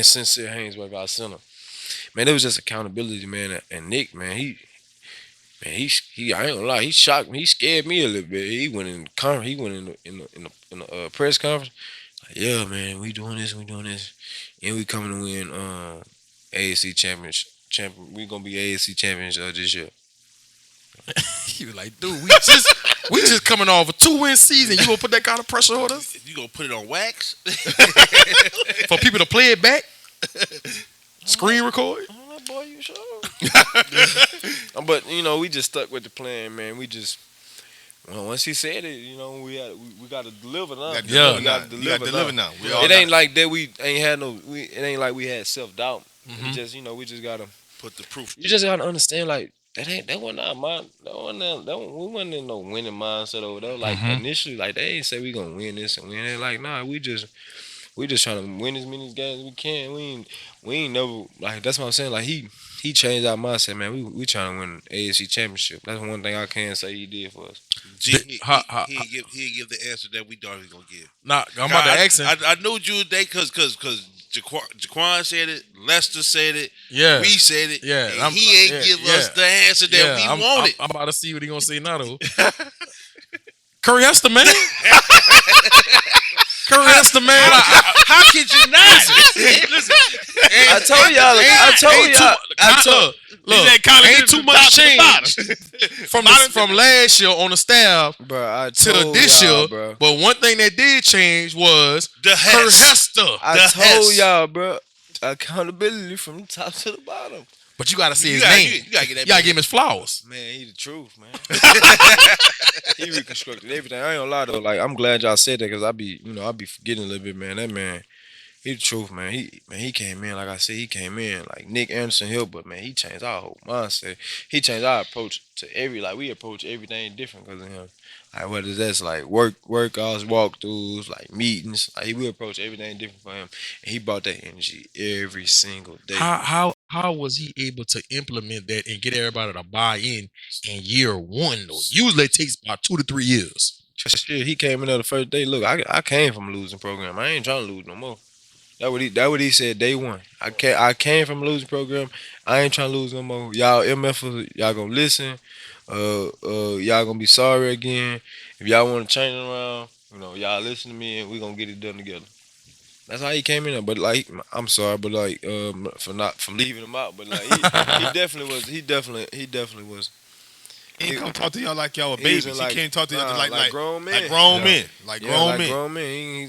Sincere Haynesworth, our center. Man, it was just accountability, man. And Nick, man, he I ain't gonna lie, he shocked me. He scared me a little bit. He went in the press conference. Like, yeah, man, we doing this, and we coming to win AAC championship. We gonna be AAC champions this year. He was like, dude, we just coming off a 2-win season. You gonna put that kind of pressure on us You gonna put it on wax? for people to play it back, screen record? Oh, boy, you sure? But we just stuck with the plan, man. We just once he said it, we got to deliver now. Yeah. We got to deliver now. It It ain't like that. We ain't had no. It ain't like we had self doubt. We just we just gotta Put the proof. You just gotta understand, like that wasn't our mind. We wasn't in no winning mindset over there. Like initially, like they ain't say we gonna win this and win it. Like nah, we just trying to win as many games as we can. We ain't never like that's what I'm saying. Like he changed our mindset, man. We trying to win ASC championship. That's one thing I can say he did for us. He give the answer that we thought he was gonna give. Nah, I'm about to ask him. I knew you today because Jaquan said it, Lester said it, Yeah. we said it, Yeah, and he ain't give us the answer that we wanted. I'm about to see what he gonna say now, though. Curry Hester, man. Curry Hester, man. How could you not? Listen, I told y'all. Look, ain't too much change from last year on the staff Bro, to this year. bro. But one thing that did change was The Curry Hess. Hester. I told y'all, bro. Accountability from the top to the bottom. But you got to say his gotta- name. you gotta get that You got to give him his flowers. Man, he the truth, man. He reconstructed everything. I ain't gonna lie though. Like I'm glad y'all said that because I be forgetting a little bit, man. That man, he the truth, man. He came in like I said. He came in like Nick Anderson helped, but man, he changed our whole mindset. He changed our approach to we approach everything different because of him. Like whether that's like workouts, walkthroughs, like meetings, like we approach everything different for him, and he brought that energy every single day. How was he able to implement that and get everybody to buy in year one? Though usually it takes about 2 to 3 years. Shit, he came in there the first day. Look, I came from a losing program. I ain't trying to lose no more. That what he said day one. I came from a losing program. I ain't trying to lose no more. Y'all MF, y'all gonna listen. Y'all gonna be sorry again. If y'all want to change it around, y'all listen to me and we gonna get it done together. That's how he came in there. But like, I'm sorry, but like, from leaving him out. But like, he definitely was. He definitely was. He come talk to y'all like y'all were He babies. was He can't talk to y'all like grown men. Like grown men. Like Grown men. grown men.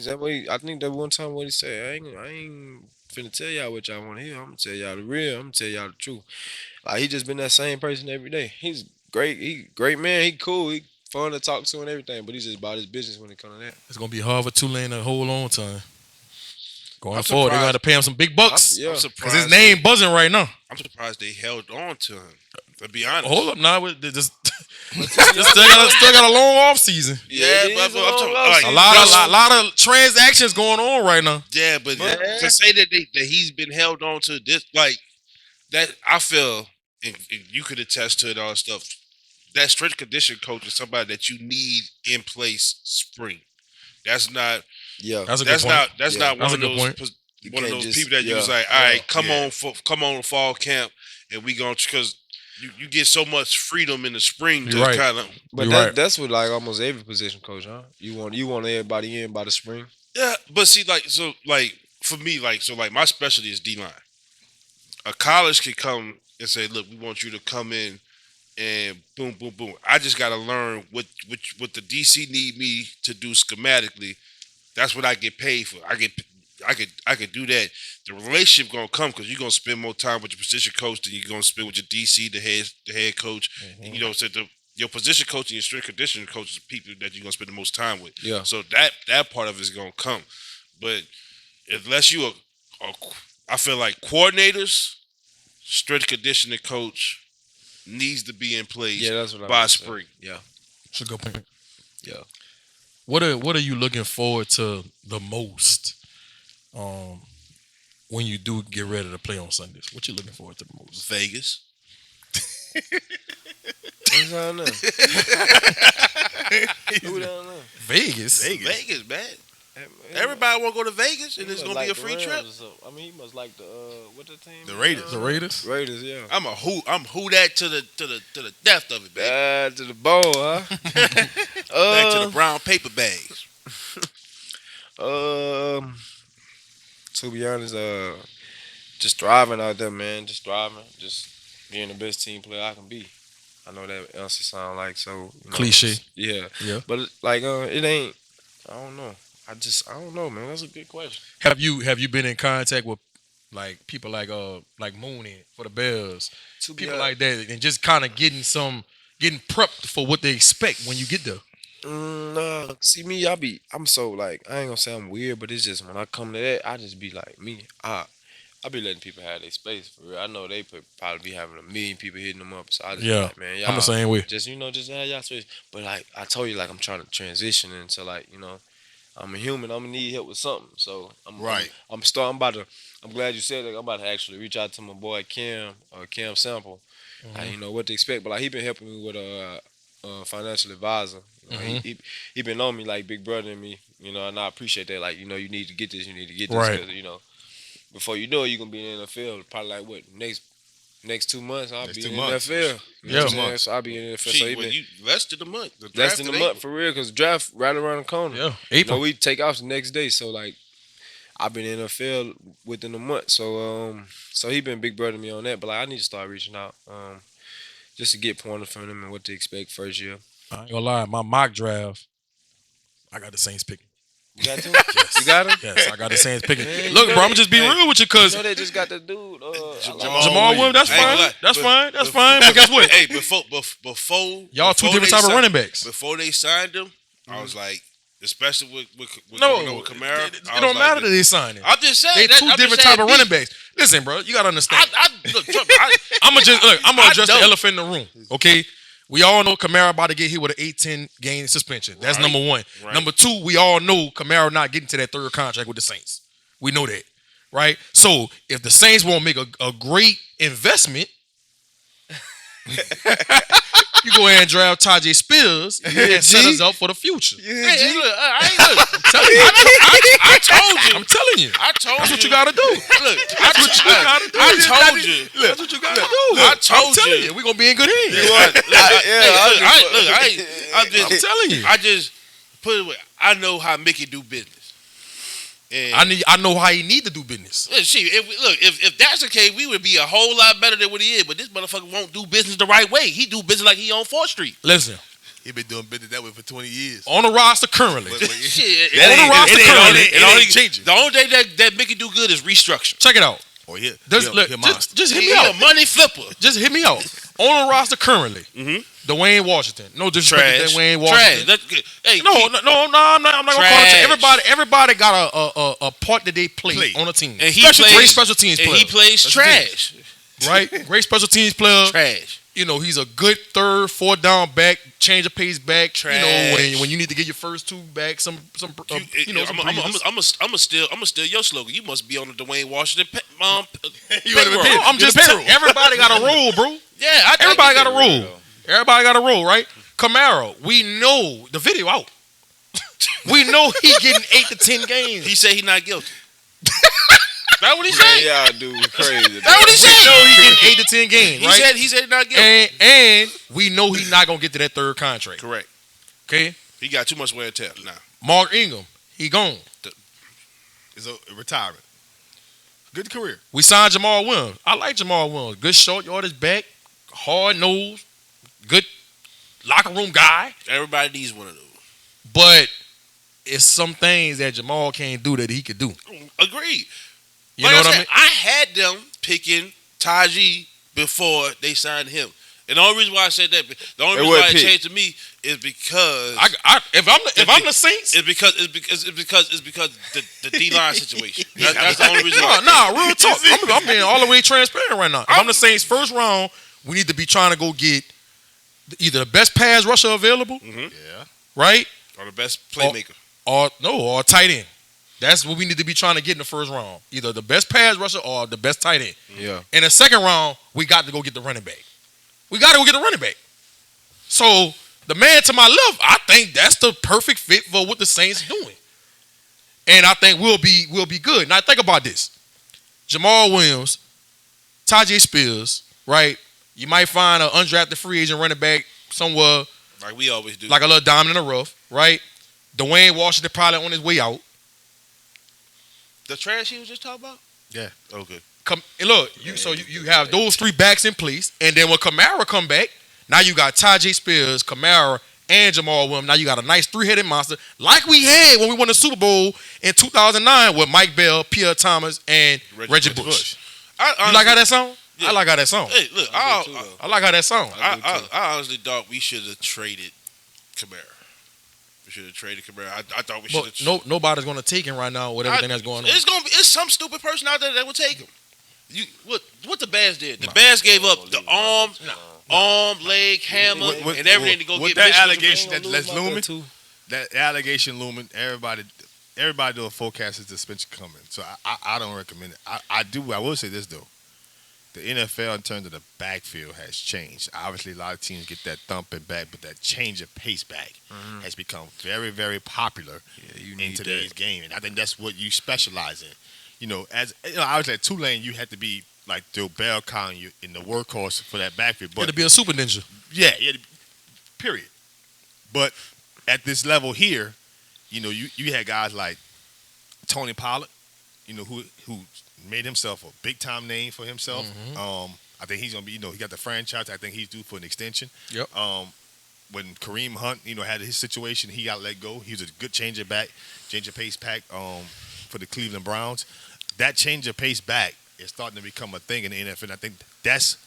I think that one time what he said, I ain't finna tell y'all what y'all want to hear. I'm gonna tell y'all the real. I'm gonna tell y'all the truth. Like he just been that same person every day. He's great. He great man. He cool. He fun to talk to and everything. But he's just about his business when it comes to that. It's gonna be hard for Tulane to hold on time. Going I'm forward, they're surprised. gonna have to pay him some big bucks. Yeah. I'm Cause surprised. his name buzzing right now. I'm surprised they held on to him. To be honest. Hold up now, they just still got a long off season. Yeah, it but is I'm a long talking loss. A like, lot of transactions going on right now. Yeah, but Man. to say that he's been held on to this, like that, I feel, and you could attest to it, all stuff. That strength condition coach is somebody that you need in place spring. That's not. Yeah. That's a good point. That's Yeah. not That's one a of good those. point. One of can't those just- people that you yeah. was like, all right, come Yeah. on to fall camp, and we gonna because you get so much freedom in the spring to You're right. kind of. But You're right. that's what like almost every position coach, huh? You want everybody in by the spring. Yeah, but see, for me, my specialty is D line. A college could come and say, "Look, we want you to come in and boom, boom, boom." I just got to learn what the DC need me to do schematically. That's what I get paid for. I could do that. The relationship gonna come because you're gonna spend more time with your position coach than you're gonna spend with your DC, the head coach. And, so your position coach and your strength conditioning coach is people that you're gonna spend the most time with. Yeah. So that part of it is gonna come, but unless you I feel like coordinators, strength conditioning coach needs to be in place Yeah, that's what I by was saying. spring. Yeah. That's a good point. Yeah. What are you looking forward to the most when you do get ready to play on Sundays? What you looking forward to the most? Vegas. Who's down there? Who down there? Vegas. Vegas, man. Everybody want to go to Vegas, and it's gonna be a free trip. I mean, he must like the what the team? The Raiders. The Raiders. Raiders, yeah. I'm who that to the death of it, baby. To the bowl, huh? Back to the brown paper bags. To be honest, just thriving out there, man. Just thriving, just being the best team player I can be. I know that answer sound like so Cliche. Yeah, Yeah. but like it ain't. I don't know. I don't know, man. That's a good question. Have you been in contact with like people like Mooney for the Bears, To be people like that, and just kind of getting prepped for what they expect when you get there? Nah, see me, I'm so like I ain't gonna say I'm weird, but it's just when I come to that, I just be like me. I be letting people have their space for real. I know they probably be having a million people hitting them up, so I just be like, man, y'all I'm the same way. just just have y'all space. But like I told you, like I'm trying to transition into like I'm a human. I'm gonna need help with something. So I'm Right. I'm glad you said that. I'm about to actually reach out to my boy Cam Sample. Like, what to expect. But like he been helping me with a financial advisor. He been on me like big brother in me. And I appreciate that. Like you need to get this. You need to get this. Right. 'Cause, before you know it, you're gonna be in the NFL. Probably like what next 2 months I'll be in the NFL. You know Yeah. what I'm saying? So I'll be in the NFL. So he been you less than a month. The less draft than a in month April. for real, because draft right around the corner. Yeah, April. We take off the next day, so like I've been in the field within a month. So so he been big brother me on that. But like I need to start reaching out, just to get pointers from him and what to expect first year. I ain't gonna lie, my mock draft, I got the Saints picking. You got to? You got him? Yes, I got the Saints picking. Man, Look, you bro, know I'm just be real with you, cause They just got the dude. Jamal Williams, that's I ain't gonna fine. lie, That's but- fine. That's fine. But guess what? Hey, before Y'all two before different they type of signed- running backs. Before they signed him, I was like, especially with No, going on with Kamara. it don't matter that they signing. I'm just saying. They two different type of running backs. Listen, bro, you gotta understand. Look, Trump, I I'm gonna address the don't. elephant in the room. Okay, we all know Kamara about to get hit with an 8-10 game suspension. That's Right. number one. Right. Number two, we all know Kamara not getting to that third contract with the Saints. We know that, right? So if the Saints won't make a great investment, you go ahead and draft Tyjae Spears and set us up for the future. Hey, look, I'm telling you. I told you. I'm telling you. I told That's you. what you gotta do. Look, That's what you gotta do. I told you. That's what you gotta do. I told I'm telling you. you, we gonna be in good hands. I'm telling you. I just put it with, I know how Mickey do business. And I know how he need to do business. look, if that's the case, we would be a whole lot better than what he is. But this motherfucker won't do business the right way. He do business like he on 4th Street. Listen, He been doing business that way for 20 years. on the roster currently. Shit, That ain't- it ain't changing. The only thing that Mickey do good is restructure. Check it out. Oh, yeah. Just hit He me a out. money flipper. Just hit me out. On the roster currently, Dwayne Washington. No disrespect Trash. to Dwayne Trash. Washington. That's good. Hey, No, I'm not gonna call it. Trash. Everybody got a part that they play on a team. and he Especially plays great special teams and player. he plays That's the trash. right? Great special teams player. Trash. He's a good 3rd, 4th down back, change of pace back. Trash. When you need to get your first two back, some some breathers. I'm gonna steal your slogan. You must be on the Dwayne Washington You payroll. payroll. I'm just telling everybody got a role, bro. Yeah, Everybody got a role. Everybody got a role, right? Camaro, we know the video out. We know he getting 8 to 10 games. He said he not guilty. That's what he said. Y'all dude crazy. That's what he We said. know he getting 8 to 10 games, right? He said not guilty. And we know he's not gonna get to that third contract. Correct. Okay, He got too much wear and tear now. Mark Ingram, he gone. It's a retirement. Good career. We signed Jamal Williams. I like Jamal Williams. Good short yardage back, hard nose, good locker room guy. Everybody needs one of those. But it's some things that Jamal can't do that he could do. Agreed. You Like know what I said, mean? I had them picking Tyjae before they signed him. And the only reason why I said that, the only They reason would why it pick. changed to me is because If I'm the Saints, it's because the D line situation. That's the only reason. Why. nah, real talk. I'm being all the way transparent right now. If I'm the Saints first round, we need to be trying to go get either the best pass rusher available, Yeah. right? Or the best playmaker. Or a tight end. That's what we need to be trying to get in the first round. Either the best pass rusher or the best tight end. Yeah. In the second round, we got to go get the running back. We got to go get the running back. So the man to my left, I think that's the perfect fit for what the Saints doing. And I think we'll be good. Now think about this. Jamal Williams, Tyjae Spears, right? You might find an undrafted free agent running back somewhere Like we always do. like a little diamond in the rough, right? Dwayne Washington probably on his way out. the trash he was just talking about? Yeah. Okay. Look, you have those three backs in place, and then when Kamara come back, now you got Tyjae Spears, Kamara, and Jamal Williams. Now you got a nice three-headed monster like we had when we won the Super Bowl in 2009 with Mike Bell, Pierre Thomas, and Reggie Bush. You like how that sound? Yeah. I like how that sound. Hey, look, I like how that sound. I honestly thought we should have traded Kamara. We should have traded Kamara. I thought we should have. But nobody's going to take him right now with everything that's going on. It's some stupid person out there that would take him. What the Bears did? The Bears gave up the arm, leg, hammer, and everything to go with get that Mitchell. allegation that's looming. That allegation looming. Everybody doing forecasts is suspension coming. So I don't recommend it. I will say this though. The NFL in terms of the backfield has changed. Obviously, a lot of teams get that thumping back, but that change of pace back has become very, very popular in today's game, and I think that's what you specialize in. Obviously at Tulane, you had to be like the bell cow in the workhorse for that backfield. But to be a super ninja. yeah, period. But at this level here, you had guys like Tony Pollard, who made himself a big time name for himself. I think he's gonna be, he got the franchise. I think he's due for an extension. Yep. When Kareem Hunt, had his situation, he got let go. He was a good change of pace back for the Cleveland Browns. That change of pace back is starting to become a thing in the NFL. And I think that's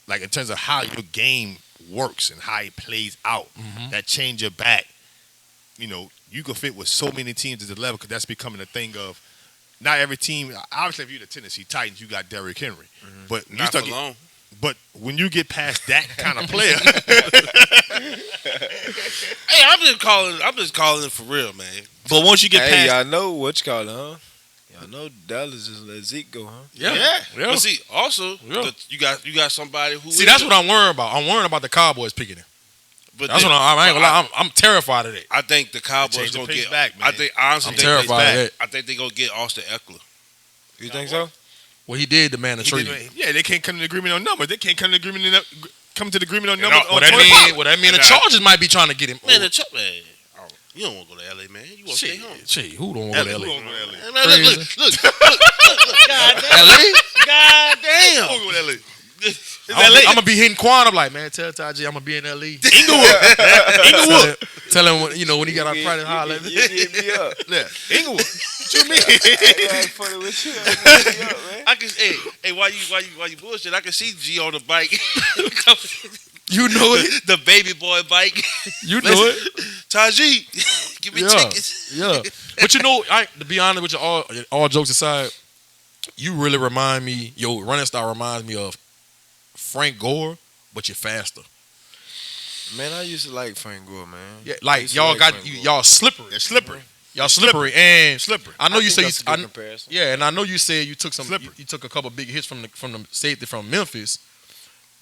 like in terms of how your game works and how it plays out. That change of back, you can fit with so many teams at the level because that's becoming a thing of. Not every team. Obviously, if you're the Tennessee Titans, you got Derrick Henry. But when Not for long. But when you get past that kind of player, Hey, I'm just calling it for real, man. but once you get Hey, past, y'all know what you call it, huh? Y'all know Dallas just let Zeke go, huh? Yeah. But see, also Yeah. you got somebody who. See, that's what I'm worried about. I'm worried about the Cowboys picking him. But That's what I ain't gonna lie. I'm terrified of that. I think the Cowboys Change the gonna pace get back, man. I think honestly, I'm think terrified of that. I think they gonna get Austin Eckler. You think so? Well, he did demand a trade. they can't come to an agreement on numbers. They can't come to an agreement on And numbers. What that mean? The Chargers might be trying to get him. Man, you don't want to go to LA, man. You want to stay home. Shit, who don't want to go to LA? Man, look. God damn. I'm gonna be hitting Quan. I'm like, man, tell Tyjae I'm gonna be in LA. Inglewood. Tell him when he got our Friday holler. You get me up. Yeah, Inglewood. What you mean? I ain't funny with you. You get me up, man. I can hey, why you bullshit? I can see G on the bike. You know it. The baby boy bike. You know it. Tyjae, give me tickets. Yeah. But to be honest with you, all jokes aside, you really remind me. Your running style reminds me of Frank Gore, but you're faster. Man, I used to like Frank Gore, man. Yeah, I like used to y'all like got Frank Gore. y'all slippery. They're slippery. Y'all slippery and Slippery. I know you think say that's a good comparison. yeah, and I know you said you took some. Slippery. You took a couple big hits from the safety from Memphis,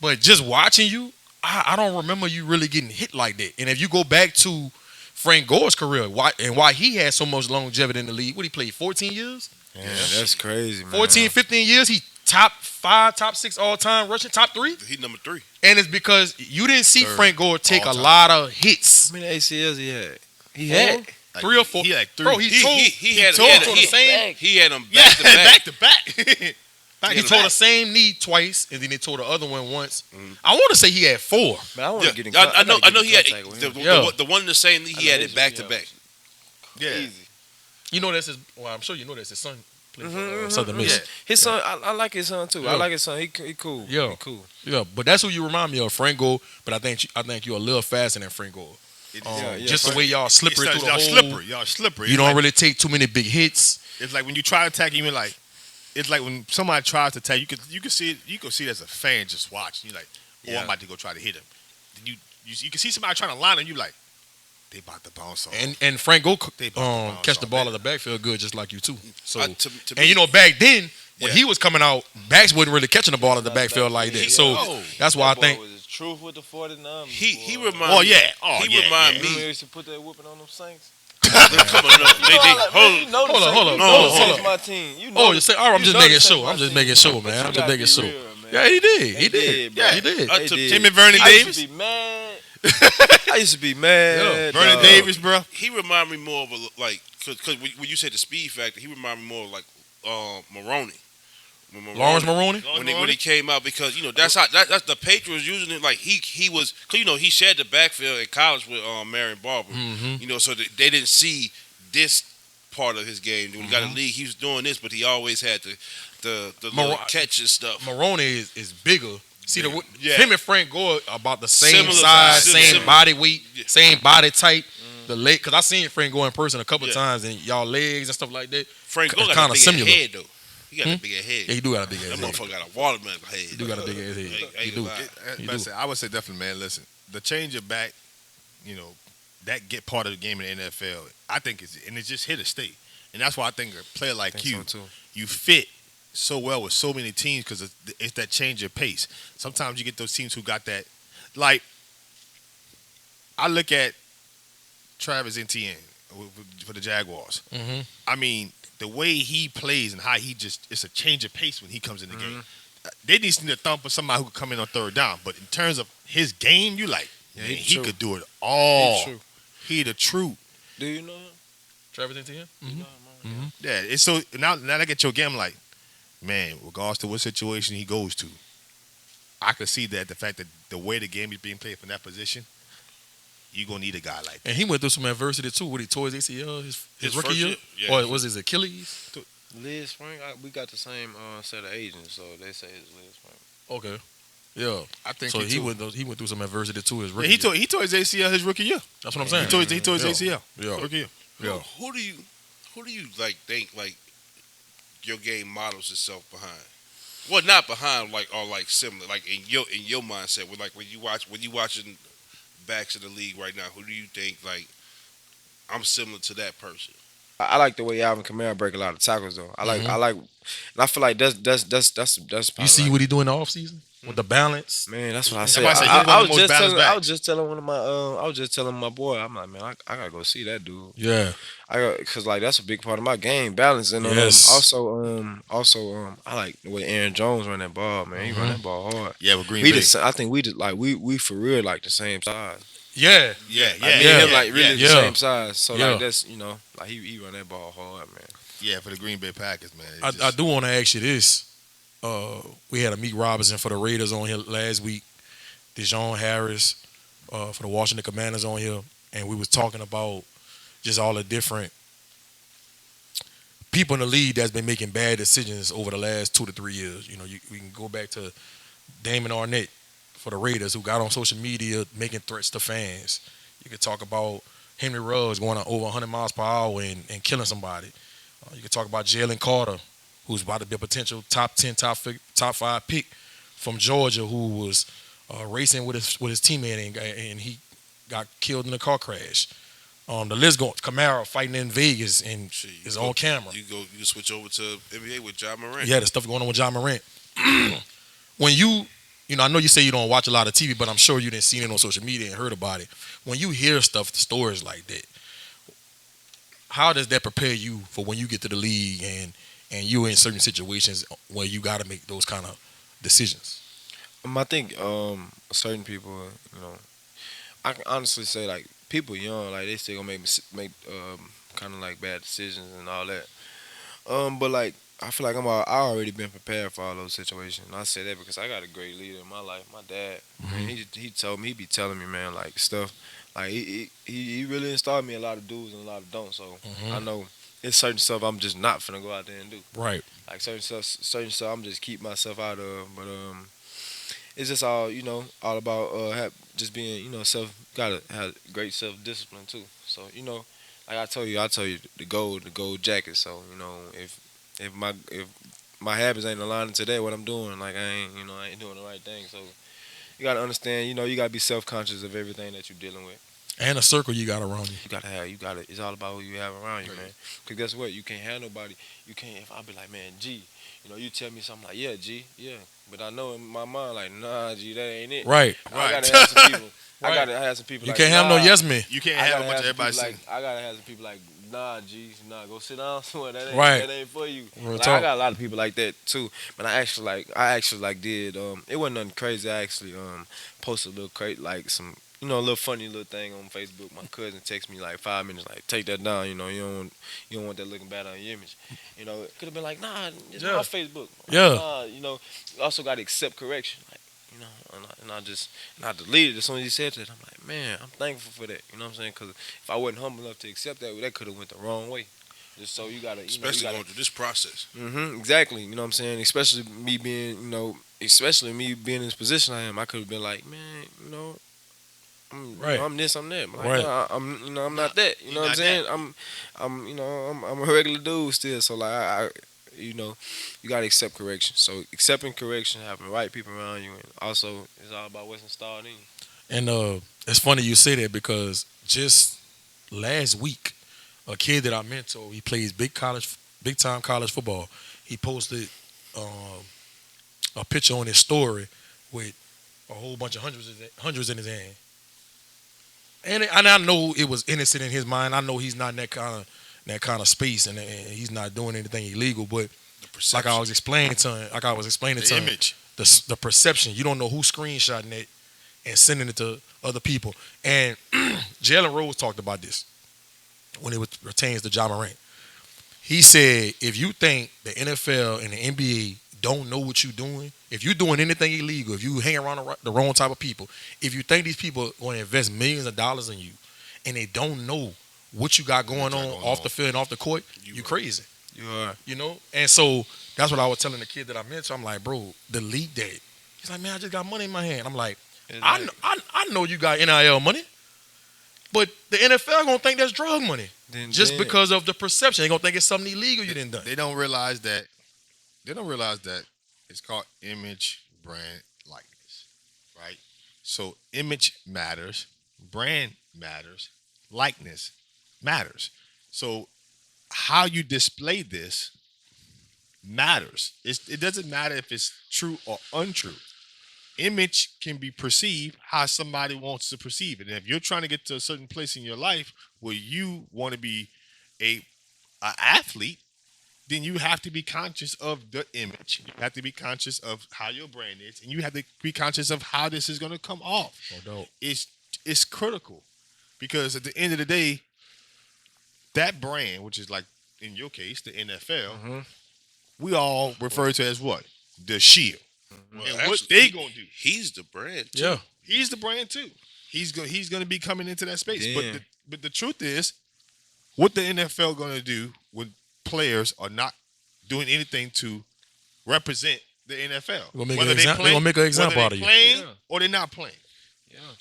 but just watching you, I don't remember you really getting hit like that. And if you go back to Frank Gore's career, why he had so much longevity in the league, what he played 14 years? Man, that's crazy, man. 14, 15 years, he top 5, top 6 all time rushing, top 3. He number 3. And it's because you didn't see Third Frank Gore take a all-time. lot of hits. How many ACLs he had? He Four? had. 3 or 4. He had 3. Bro, he tore the same. He had them yeah, back to back. to back. He tore the same knee twice, and then he tore the other one once. I want to say he had 4. Man, I want to get in I know he had contact with him. the one in the same knee. He had it back to back. Yeah. Easy. You know that's his. Well, I'm sure you know that's his son. Played for, Southern Miss. His son, I like his son too. Yeah. I like his son. He cool. Yeah. He cool. Yeah, but that's who you remind me of, Frank Gore. But I think you're a little faster than Frank Gore. Just the way y'all slippery through the hole. Y'all slippery. You don't really take too many big hits. It's like when you try to attack him, like it's like when somebody tries to attack you can see it as a fan just watching. You're like, I'm about to go try to hit him. Then you can see somebody trying to line him. You like, they about to bounce off. And Frank Gore They about to bounce catch the off, ball man. in the backfield good, just like you too. So To and you know back then when Yeah. he was coming out, backs wasn't really catching the ball in the backfield like that. So that's why I think. was the truth with the 49. he remind Oh me. yeah. He remind He me. used to put that whooping on them Saints. Come on, no, You know the Hold on, Saints. hold on. You No, know the hold Saints on. my team. You know Oh, the- you say, all right, I'm you just know making the sure. Saints I'm my just team. making sure, But man. you I'm just gotta making be sure. real, man. Yeah, he did. He They did. bro. Yeah, he did. They did. Him and Vernon I used Davis. to be mad. I used to be mad. Vernon dog. Davis, bro. He remind me more of a like because when you said the speed factor, he remind me more of like Maroney. Lawrence Maroney. When he came out, because that's how that's the Patriots using it. Like he was, cause he shared the backfield in college with Marion Barber. So they didn't see this part of his game. When he got in the league, he was doing this, but he always had the little catch and stuff. Maroney is bigger. See, Yeah. him and Frank Gore about the same Similar size, size, same similar. body weight, same body type. The leg, because I seen Frank Gore in person a couple Yeah. times, and y'all legs and stuff like that. Frank Gore It's got a kinda big similar. head though. He got a big head. Yeah, he do got a big That ass head. motherfucker got a watermelon head. He do got a big ass head. I He ain't do. gonna lie. You But do. I say- I would say definitely, man. Listen, the change of back, that get part of the game in the NFL. I think it's just here to stay, and that's why I think a player like you, so too. you fit so well with so many teams because it's that change of pace. Sometimes you get those teams who got that. Like, I look at Travis Etienne for the Jaguars. Mm-hmm. I mean, the way he plays and how it's a change of pace when he comes in the game. They just need a thump for somebody who could come in on third down. But in terms of his game, you like, man, he's he true. could do it all. He's true. He the truth. Do you know him? Travis Etienne. Yeah, it's so now I get your game, I'm like, man, regardless to what situation he goes to, I could see that the fact that the way the game is being played from that position, you're gonna need a guy like that. And he went through some adversity too. When he tore his ACL, his rookie first year, year? Yeah. or was his Achilles? Liz Frank. We got the same set of agents, so they say it's Liz Frank. Okay, yeah. I think So he too. went through some adversity too. His Yeah, rookie. he tore his ACL his rookie year. That's what I'm saying. He tore his ACL. Yeah. Rookie year. Yeah. Who do you like think like your game models itself behind? Well, not behind, like, or like similar, like in your mindset. With like when you watching backs in the league right now, who do you think like I'm similar to that person? I like the way Alvin Kamara break a lot of tackles though. I like, and I feel like that's You see what he doing in the offseason with the balance. man. That's what I said. Somebody said I he's one of was the most just balanced telling. I backs. was just telling one of my. I was just telling my boy. I'm like, man, I gotta go see that dude. Yeah. Because like that's a big part of my game, balance, and Yes. also I like the way Aaron Jones run that ball, man. He run that ball hard. Yeah, with Green We Bay. I think we just like we for real like the same size. Yeah. Yeah, Like, me and yeah, him like really the yeah. same size. So Yeah. like that's like he run that ball hard, man. Yeah, for the Green Bay Packers, man. I do want to ask you this. We had a Meek Robinson for the Raiders on here last week. Dejon Harris for the Washington Commanders on here, and we was talking about just all the different people in the league that's been making bad decisions over the last 2 to 3 years. We can go back to Damon Arnett for the Raiders, who got on social media making threats to fans. You could talk about Henry Ruggs going over 100 miles per hour and killing somebody. You could talk about Jalen Carter, who's about to be a potential top 10, top 5 pick from Georgia, who was racing with his teammate and he got killed in a car crash. The list going. Kamara fighting in Vegas and is on camera. You switch over to NBA with John Morant. Yeah, the stuff going on with John Morant. When I know you say you don't watch a lot of TV, but I'm sure you didn't see it on social media and heard about it. When you hear stories like that, how does that prepare you for when you get to the league and and you're in certain situations where you got to make those kind of decisions? I think certain people, I can honestly say like people young, like they still gonna make kind of like bad decisions and all that. But like I feel like I already been prepared for all those situations. And I say that because I got a great leader in my life. My dad, man, he told me, he be telling me, man, like stuff. Like he really installed me a lot of do's and a lot of don'ts. So I know it's certain stuff I'm just not finna go out there and do. Right. Like certain stuff I'm just keep myself out of. But it's just all all about just being self. Gotta have great self discipline too. So like I told you the gold jacket. So if my habits ain't aligning to that, what I'm doing, like I ain't doing the right thing. So you gotta understand, you gotta be self conscious of everything that you're dealing with. And a circle you got around you. You gotta. It's all about who you have around you, man. Cause guess what? You can't have nobody. You can't. If I be like, man, G, you tell me something like, yeah, G, yeah. But I know in my mind, like, nah, G, that ain't it. Right. I gotta have some people. I Right. gotta have some people. You like, can't have no nah. yes men. You can't I have gotta a bunch of some everybody people saying. like, I gotta have some people like, nah, G, nah, go sit down somewhere. That ain't Right. that ain't for you. Real Like, talk. I got a lot of people like that too. But I actually did. It wasn't nothing crazy. I actually posted a little like some. A little funny little thing on Facebook. My cousin texted me like 5 minutes, like take that down. You don't want that looking bad on your image. It could have been like, nah, it's Yeah. my Facebook. Yeah. Nah, you also got to accept correction. Like, and I deleted it as soon as he said that. I'm like, man, I'm thankful for that. You know what I'm saying? Because if I wasn't humble enough to accept that could have went the wrong way. Just so you gotta, Especially going through this process. exactly. You know what I'm saying? Especially me being, in this position I am. I could have been like, man, Right. I'm this, I'm that. But like, Right. nah, I'm not that. You know what I'm saying? I'm a regular dude still. So like, you gotta accept correction. So accepting correction, having the right people around you, and also it's all about what's installed in you. And it's funny you say that because just last week, a kid that I mentor, he plays big time college football. He posted a picture on his story with a whole bunch of hundreds in his hand. And I know it was innocent in his mind. I know he's not in that kind of space, and he's not doing anything illegal. But The perception. like I was explaining to him, Image. the perception. You don't know who's screenshotting it and sending it to other people. And Jalen Rose talked about this when it pertains to Ja Morant. He said, if you think the NFL and the NBA don't know what you're doing, if you're doing anything illegal, if you hang around the wrong type of people, if you think these people are going to invest millions of dollars in you and they don't know what you got going on off the field and off the court, you crazy. You are. And so that's what I was telling the kid that I mentioned. I'm like, bro, delete that. He's like, man, I just got money in my hand. I'm like, I know you got NIL money, but the NFL gonna think that's drug money just because of the perception. They gonna think it's something illegal you didn't done. They don't realize that. They don't realize that it's called image, brand, likeness, right? So image matters, brand matters, likeness matters. So how you display this matters. It doesn't matter if it's true or untrue. Image can be perceived how somebody wants to perceive it. And if you're trying to get to a certain place in your life where you want to be a athlete, then you have to be conscious of the image. You have to be conscious of how your brand is, and you have to be conscious of how this is going to come off. No doubt. It's critical because at the end of the day, that brand, which is like in your case the NFL, we all refer to as what? The shield. Well, And what actually, they gonna do? He's the brand. Too. Yeah. He's the brand too. He's going to be coming into that space. Damn. But the truth is, what the NFL going to do when players are not doing anything to represent the NFL? We're gonna make an example out of you. Playing or they're not playing.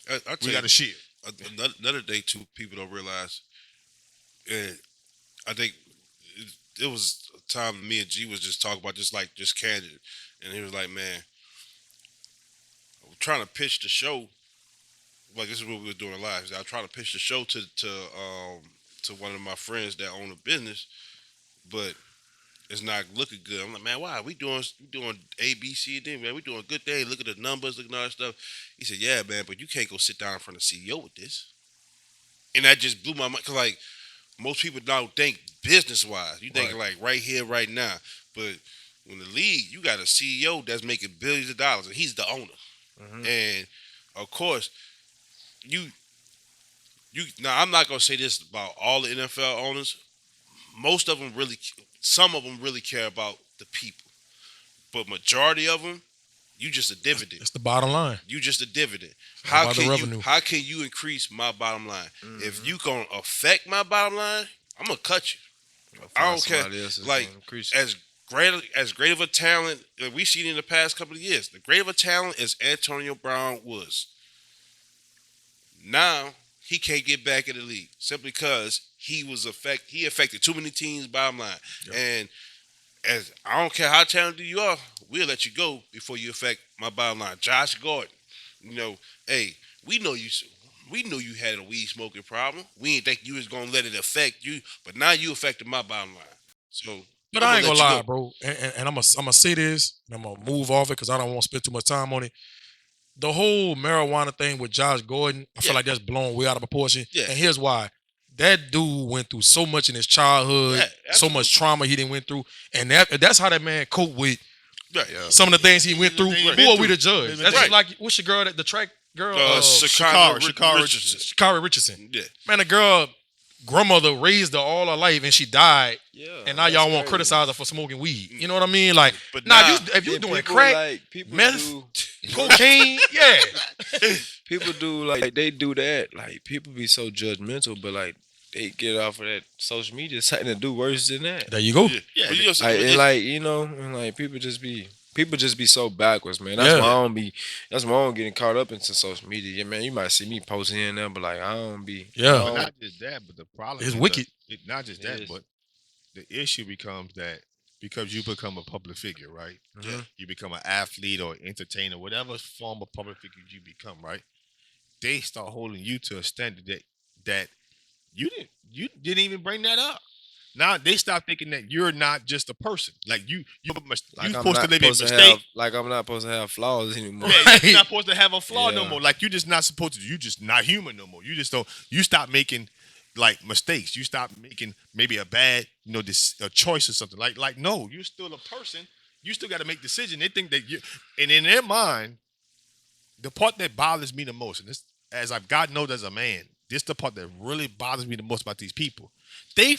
I tell We you, got a shield. another day too. People don't realize. I think it was a time me and G was just talking about just candid, and he was like, "Man, I'm trying to pitch the show. Like this is what we were doing live. I was trying to pitch the show to one of my friends that own a business, but it's not looking good. I'm like, man, why? We doing A, B, C, D, man. We doing good day. Look at the numbers, look at all that stuff. He said, yeah, man, but you can't go sit down in front of the CEO with this. And that just blew my mind. Because, like, most people don't think business wise. You thinking like right here, right now. But when the league, you got a CEO that's making billions of dollars, and he's the owner. And of course, you. Now I'm not gonna say this about all the NFL owners. Most of them some of them really care about the people, but majority of them, you just a dividend. It's the bottom line. You just a dividend. About the revenue. How can you increase my bottom line? If you gonna affect my bottom line, I'm gonna cut you. I don't care. Like as great of a talent that we've seen in the past couple of years, the great of a talent as Antonio Brown was. Now he can't get back in the league simply because he affected too many teams' bottom line. Yep. And as I don't care how talented you are, we'll let you go before you affect my bottom line. Josh Gordon, hey, we knew you had a weed smoking problem. We didn't think you was gonna let it affect you, but now you affected my bottom line. So, but I ain't gonna lie, bro. And I'm gonna say this, and I'm gonna move off it because I don't want to spend too much time on it. The whole marijuana thing with Josh Gordon, I feel like that's blown way out of proportion. Yeah. And here's why. That dude went through so much in his childhood, so much trauma he didn't went through. And that's how that man coped with some of the things he went through. Who are we to judge? That's just like, what's your girl, the track girl? Sha'Carri Richardson. Sha'Carri Richardson. Yeah. Man, the girl grandmother raised her all her life and she died. Yeah, and now y'all want to criticize her for smoking weed. You know what I mean? Like, but if you doing crack, meth, cocaine, people do like they do that. Like people be so judgmental, but like they get off of that social media site and do worse than that. There you go. Yeah. Like people just be so backwards, man. That's why I don't getting caught up into social media. Yeah, man, you might see me posting here and there, but like I don't be. Yeah, but not just that, but the problem is wicked. Not just that, but the issue becomes that because you become a public figure, right? Yeah. You become an athlete or entertainer, whatever form of public figure you become, right? They start holding you to a standard that you didn't even bring that up. Now they stop thinking that you're not just a person. Like you're supposed to live in mistake. Like I'm not supposed to have flaws anymore. Yeah, you're not supposed to have a flaw no more. Like you're just not supposed to. You just not human no more. You just don't. You stop making like mistakes. You stop making maybe a bad a choice or something. Like no, you're still a person. You still got to make decisions. They think that and in their mind, the part that bothers me the most, and this as I've gotten known as a man, this is the part that really bothers me the most about these people. They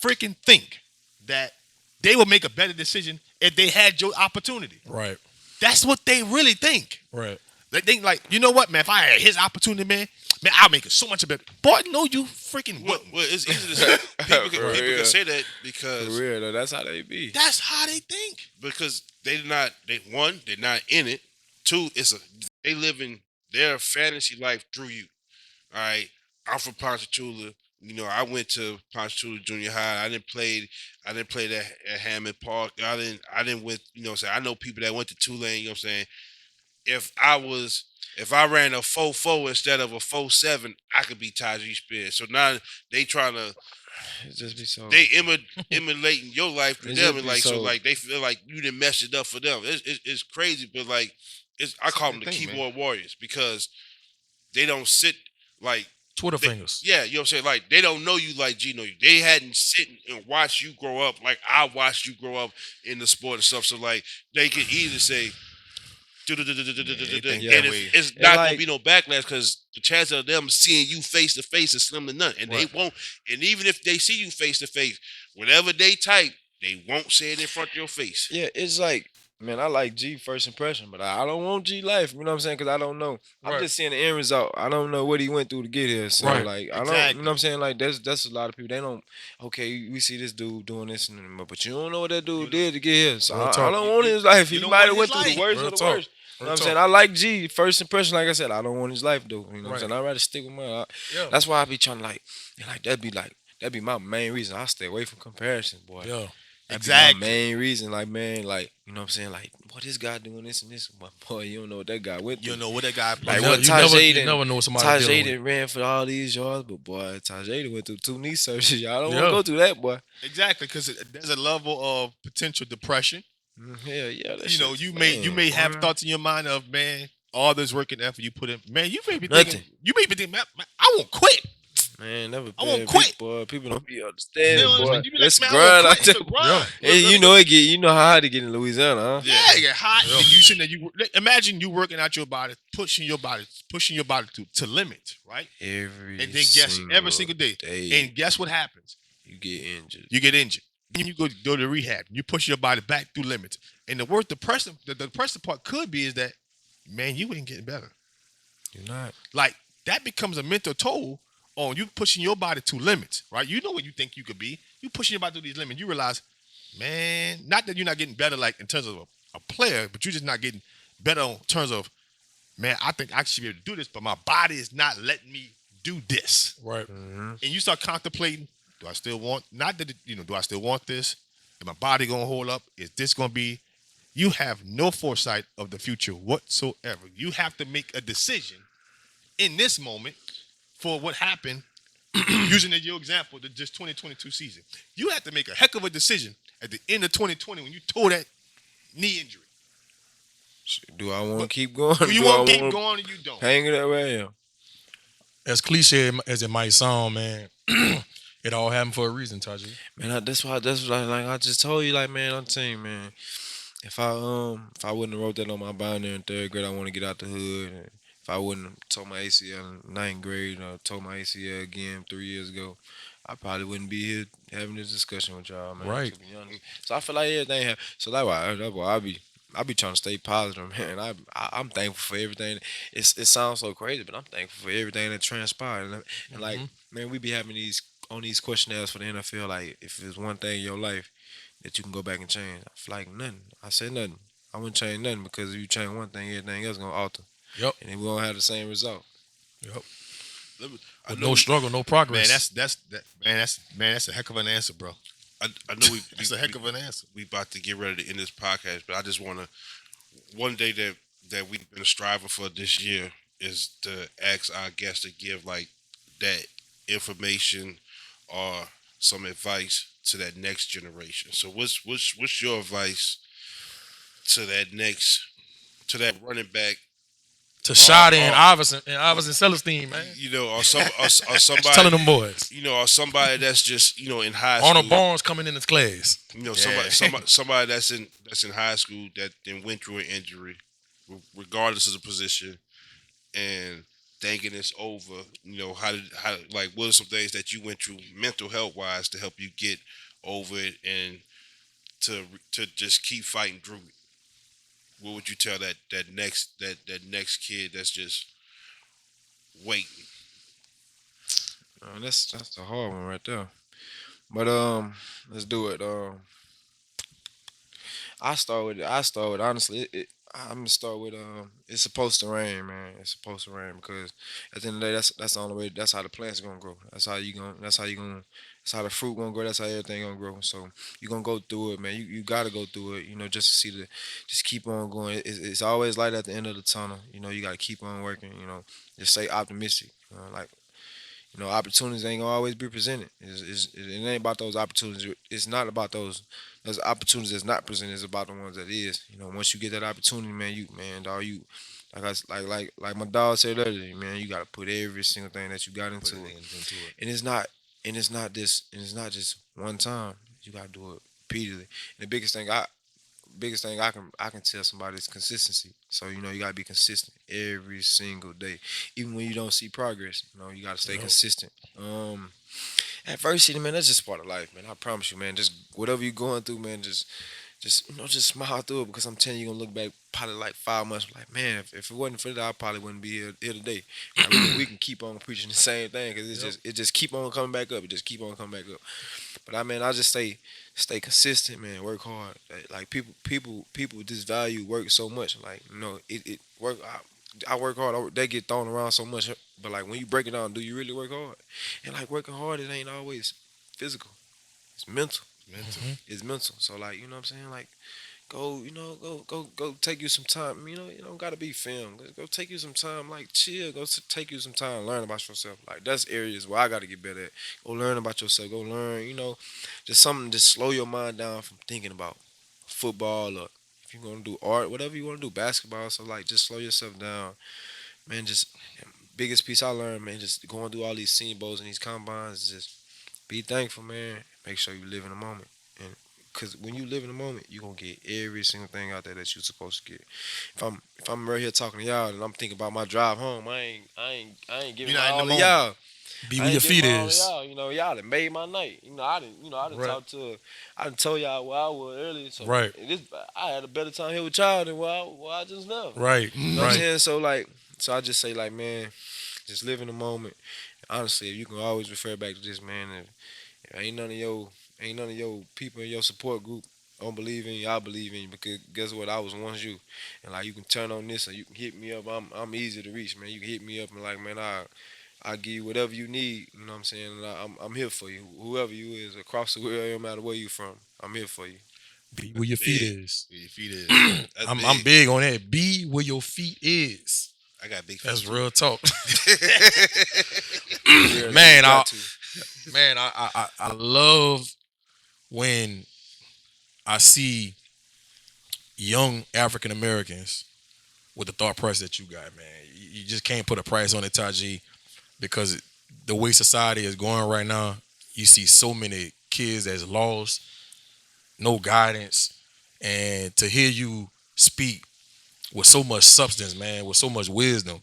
freaking think that they will make a better decision if they had your opportunity. Right. That's what they really think. Right. They think like, you know what, man, if I had his opportunity, man, I'll make it so much better. Boy, no, you freaking wouldn't. Well, it's easy to say. People can say that because for real, though, that's how they be. That's how they think. Because they're not in it. Two, they live in their fantasy life through you. All right. I'm from Ponchatoula. I went to Ponchatoula Junior High. I didn't play that at Hammond Park. I didn't went, I know people that went to Tulane, If I ran a 4.4 instead of a 4.7, I could be Tyjae Spears. So now they trying to just be so they emulating your life through them, and like so like they feel like you didn't mess it up for them. It's crazy, but like I call them the keyboard warriors because they don't sit like Twitter fingers. Yeah, you know what I'm saying? Like, they don't know you like G know you. They hadn't sit and watched you grow up like I watched you grow up in the sport and stuff. So, like, they can either say, and it's not going to be no backlash because the chance of them seeing you face to face is slim to none. And they won't. And even if they see you face to face, whatever they type, they won't say it in front of your face. Yeah, it's like, man, I like G first impression, but I don't want G life. You know what I'm saying? Because I don't know. Right. I'm just seeing the end result. I don't know what he went through to get here. So, like, I don't. You know what I'm saying? Like, that's a lot of people. They don't. Okay, we see this dude doing this, but you don't know what that dude did to get here. So I don't want his life. He might have went through the worst of the worst. You know what I'm saying? I like G first impression. Like I said, I don't want his life though. You know what I'm saying? I'd rather stick with mine. That's why I be trying to that'd be my main reason. I stay away from comparison, boy. Yeah. Exactly. My main reason, like, man, like, you know what I'm saying? Like, what this guy doing this and this? But boy, you don't know what that guy went through. You don't know what that guy like what Tyjae never know somebody Tyjae ran for all these yards, but boy, Tyjae went through 2 knee surgeries. Y'all don't want to go through that, boy. Exactly, because there's a level of potential depression. Yeah. You may have thoughts in your mind of, man, all this work and effort you put in. Man, you may be thinking, man, I won't quit. Man, never I won't been quit. boy. People don't be You understanding, know what I'm boy. saying? You be like, It's man, I won't grind out quit. there. It's a Yeah. grind. Hey, you know it get. You know how hard it get in Louisiana, huh? Yeah, you get hot. And you sitting there. Imagine you working out your body, pushing your body to limit, right? And then every single day. And guess what happens? You get injured. You get injured. Then you go to rehab. You push your body back through limits. And the depressing part could be is that, man, you ain't getting better. You're not. Like that becomes a mental toll on you pushing your body to limits, right? You know what you think you could be. You pushing your body to these limits. You realize, man, not that you're not getting better, like in terms of a player, but you're just not getting better in terms of, man, I think I should be able to do this, but my body is not letting me do this. Right. Mm-hmm. And you start contemplating, do I still want, not that, do I still want this? Is my body going to hold up? Is this going to be, you have no foresight of the future whatsoever. You have to make a decision in this moment for what happened, using your example, the just 2022 season. You have to make a heck of a decision at the end of 2020 when you tore that knee injury. Do I want to keep going? Do you want to keep going or you don't? Hang it that way? Yeah. As cliche as it might sound, man, it all happened for a reason, Tyjae. Man, that's what I just told you, like, man, I'm telling you, man. If I wouldn't have wrote that on my binder in third grade, I want to get out the hood. And if I wouldn't have tore my ACL in ninth grade, or tore my ACL again 3 years ago, I probably wouldn't be here having this discussion with y'all, man. Right. To be honest. So I feel like everything happened. So that's why I be trying to stay positive, man. I'm thankful for everything. It sounds so crazy, but I'm thankful for everything that transpired. And like, man, we be having these questionnaires for the NFL. Like, if there's one thing in your life that you can go back and change, I feel like nothing. I said nothing. I wouldn't change nothing because if you change one thing, everything else gonna alter. Yep. And then we gonna have the same result. Yep. I With know no struggle, no progress. Man, that's a heck of an answer, bro. I know That's a heck of an answer. we about to get ready to end this podcast, but I just want to, one day that we've been striving for this year is to ask our guests to give like that information or some advice to that next generation. So what's your advice to that running back? To Shada and Iverson Celestine, man. You know, or somebody Telling them boys. You know, or somebody that's just in high Arnold school. Barnes coming in his class. You know, somebody that's in high school that then went through an injury, regardless of the position, and thinking it's over. You know, how what are some things that you went through mental health wise to help you get over it and to just keep fighting through it? What would you tell that next kid that's just waiting? That's a hard one right there. But let's do it. I start with honestly. I'm gonna start with it's supposed to rain, man. It's supposed to rain because at the end of the day, that's the only way. That's how the plants gonna grow. That's how the fruit gonna grow. That's how everything gonna grow. So you gonna go through it, man. You gotta go through it. You know, just to just keep on going. It's always light at the end of the tunnel. You know, you gotta keep on working. You know, just stay optimistic. Like, you know, opportunities ain't gonna always be presented. It ain't about those opportunities. It's not about those opportunities that's not presented. It's about the ones that is. You know, once you get that opportunity, man, dog, you like my dog said earlier, man, you gotta put every single thing that you got into it. And it's not just one time. You gotta do it repeatedly. And the biggest thing I can tell somebody is consistency. So you know you gotta be consistent every single day, even when you don't see progress. You know you gotta stay consistent. Adversity, man, that's just part of life, man. I promise you, man. Just whatever you're going through, man. Just smile through it because I'm telling you, you're gonna look back probably like 5 months, like, man, if it wasn't for that, I probably wouldn't be here today. Like, we can keep on preaching the same thing because it just keep on coming back up. It just keep on coming back up. But I just stay consistent, man. Work hard. Like people disvalue work so much. Like, you know, it work. I work hard. They get thrown around so much, but like when you break it down, do you really work hard? And like working hard, it ain't always physical. It's mental. It's mental. So like, you know what I'm saying? Like, go, you know, go take you some time. You don't gotta be filmed. Go take you some time. Like, chill. Take you some time. Learn about yourself. Like, that's areas where I gotta get better at. Go learn about yourself. Go learn. You know, just something to slow your mind down from thinking about football or if you're gonna do art, whatever you want to do, basketball. So like, just slow yourself down, man. Just biggest piece I learned, man, just going through all these Senior Bowls and these combines, is just be thankful, man. Make sure you live in the moment, and because when you live in the moment, you gonna get every single thing out there that you're supposed to get. If I'm right here talking to y'all and I'm thinking about my drive home, I ain't giving You're not my in the all to moment. y'all. Be I where your ain't giving feet my all to is. y'all. Y'all done made my night. I done Right. talked to, I done told y'all where I was earlier. So Right. I had a better time here with y'all than where I just left. Right. You know what I'm Right. saying? So I just say like, man, just live in the moment. Honestly, you can always refer back to this, man. If ain't none of your people in your support group don't believe in you, I believe in you, because guess what? I was once you, and like you can turn on this or you can hit me up. I'm easy to reach, man. You can hit me up and like, man, I give you whatever you need. You know what I'm saying? And I'm here for you, whoever you is across the world, no matter where you from. I'm here for you. Be where your feet Big. is. Where your feet is. That's I'm big on that. Be where your feet is. I got big feet. That's too. real talk. Yeah, Man, you got to. I love when I see young African Americans with the thought process that you got, man. You just can't put a price on it, Tyjae, because the way society is going right now, you see so many kids that's lost, no guidance, and to hear you speak with so much substance, man, with so much wisdom,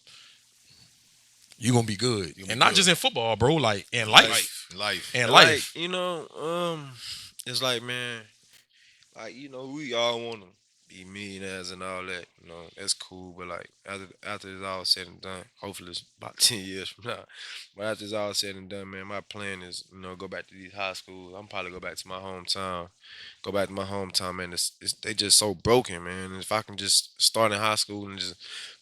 you're gonna be good. You'll be And not good. just in football, bro, like in life. Life. In Like, life. it's like, man, like, we all want to be millionaires and all that. That's cool. But like after it's all said and done, hopefully it's about 10 years from now. But after it's all said and done, man, my plan is go back to these high schools. I'm probably go back to my hometown. Go back to my hometown, man. They just so broken, man. And if I can just start in high school and just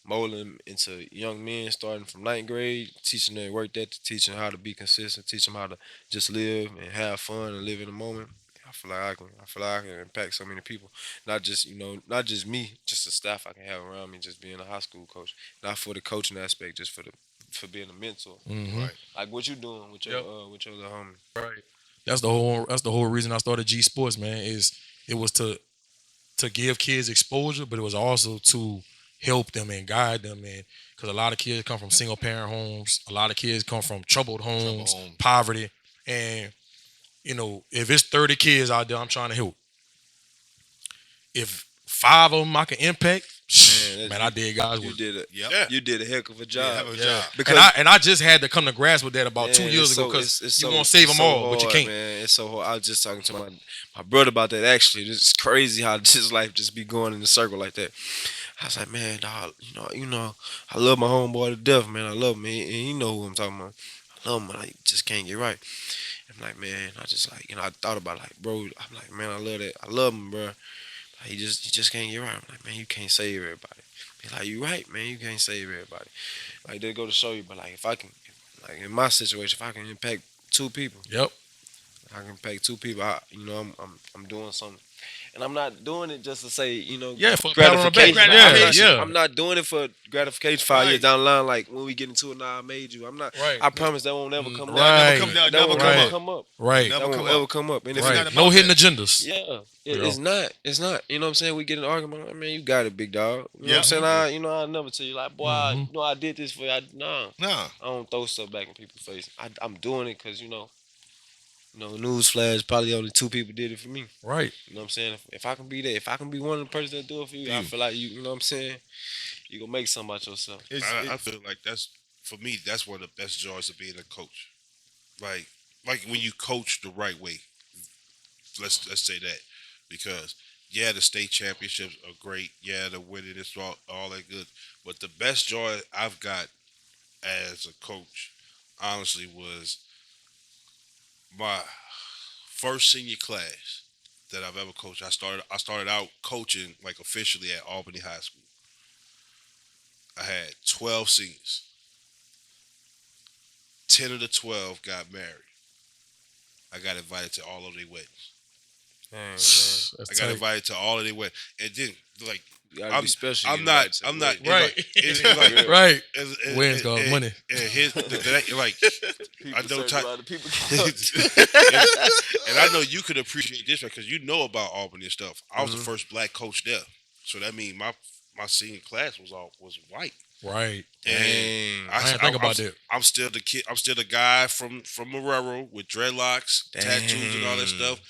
mold them into young men, starting from ninth grade, teaching them work ethic, teaching how to be consistent, teach them how to just live and have fun and live in the moment. I feel like I can impact so many people. Not just me, just the staff I can have around me, just being a high school coach. Not for the coaching aspect, just for being a mentor. Mm-hmm. Right. Like what you doing with your Yep. with your little homie. Right. That's the whole reason I started G-Sportz, man. It was to give kids exposure, but it was also to help them and guide them, man. Because a lot of kids come from single parent homes, a lot of kids come from troubled homes, homes. poverty, and if it's 30 kids out there, I'm trying to help. If 5 of them I can impact, man, I did God's You work. did it. Yep. Yeah. You did a heck of a Yeah, job. have a Yeah. job. Because And I just had to come to grasp with that about 2 Man, years it's ago, so- because it's you so- want to save it's them so all, but you hard, can't. Man, it's so hard. I was just talking to my brother about that. Actually, this is crazy how this life just be going in a circle like that. I was like, man, dog, I love my homeboy to death, man. I love him, and you know who I'm talking about. I love him, but I just can't get right. I'm like, man, I just like, I thought about like, bro. I'm like, man, I love that. I love him, bro. He just can't get right. I'm like, man, you can't save everybody. He's like, you right, man. You can't save everybody. Like they go to show you, but like if I can, like in my situation, if I can impact 2 people, Yep. I can impact 2 people. I'm doing something, and I'm not doing it just to say, Yeah, for a pat on the back. gratification. Yeah. I'm not doing it for gratification 5 years Right. down the line. Like when we get into it, now I made you. I'm not. Right. I promise that won't ever come up. Right. That won't Right. ever come up. Right. Never That won't come ever up. come up. And if It's Right. not about No hidden that. agendas. yeah, Yeah. it's not. It's not. You know what I'm saying? We get an argument. Like, man, you got it, big dog. You know what Yeah. I'm saying? I never tell you like, boy, Mhm. I did this for you. Nah, Nah. I don't throw stuff back in people's face. I'm doing it because newsflash, probably only 2 people did it for me. Right. You know what I'm saying? If I can be there, if I can be one of the person that do it for you, I feel like you know what I'm saying? You gonna make something about yourself. I feel like that's for me. That's one of the best joys of being a coach. Like when you coach the right way. Let's say that, because yeah, the state championships are great. Yeah, the winning is all that good. But the best joy I've got as a coach, honestly, was my first senior class that I've ever coached. I started out coaching like officially at Albany High School. I had 12 seniors. 10 of the 12 got married. I got invited to all of their weddings. Dang, man. That's I got tight. invited to all of their weddings. And then, like, You gotta I'm- be special. I'm you not, invite to I'm the not, wedding. Right. it's like, Right. it's- Weddings cost money. And here's like, People I know search a lot of people. and I know you could appreciate this because you know about Albany and stuff. I was the Mhm. first black coach there, so that means my senior class was white. Right. And I didn't think about that. I'm still the kid. I'm still the guy from Marrero with dreadlocks, tattoos, and all that stuff.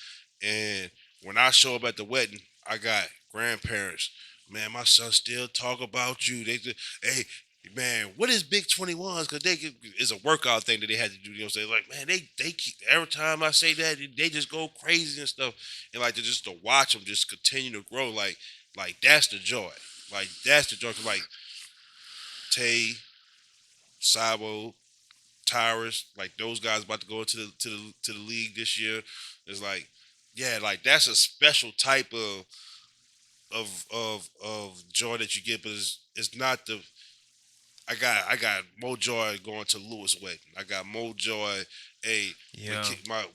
And when I show up at the wedding, I got grandparents. Man, my son still talk about you. They just, hey, man, what is Big 21s? Because it's a workout thing that they had to do. You know what I'm saying? Like, man, they keep, every time I say that, they just go crazy and stuff. And like to watch them just continue to grow. Like that's the joy. Like that's the joy. Like Tay, Sabo, Tyrus, like those guys about to go into the league this year. It's like, yeah, like that's a special type of joy that you get, but it's not the. I got more joy going to Lewis wedding. I got more joy. Hey,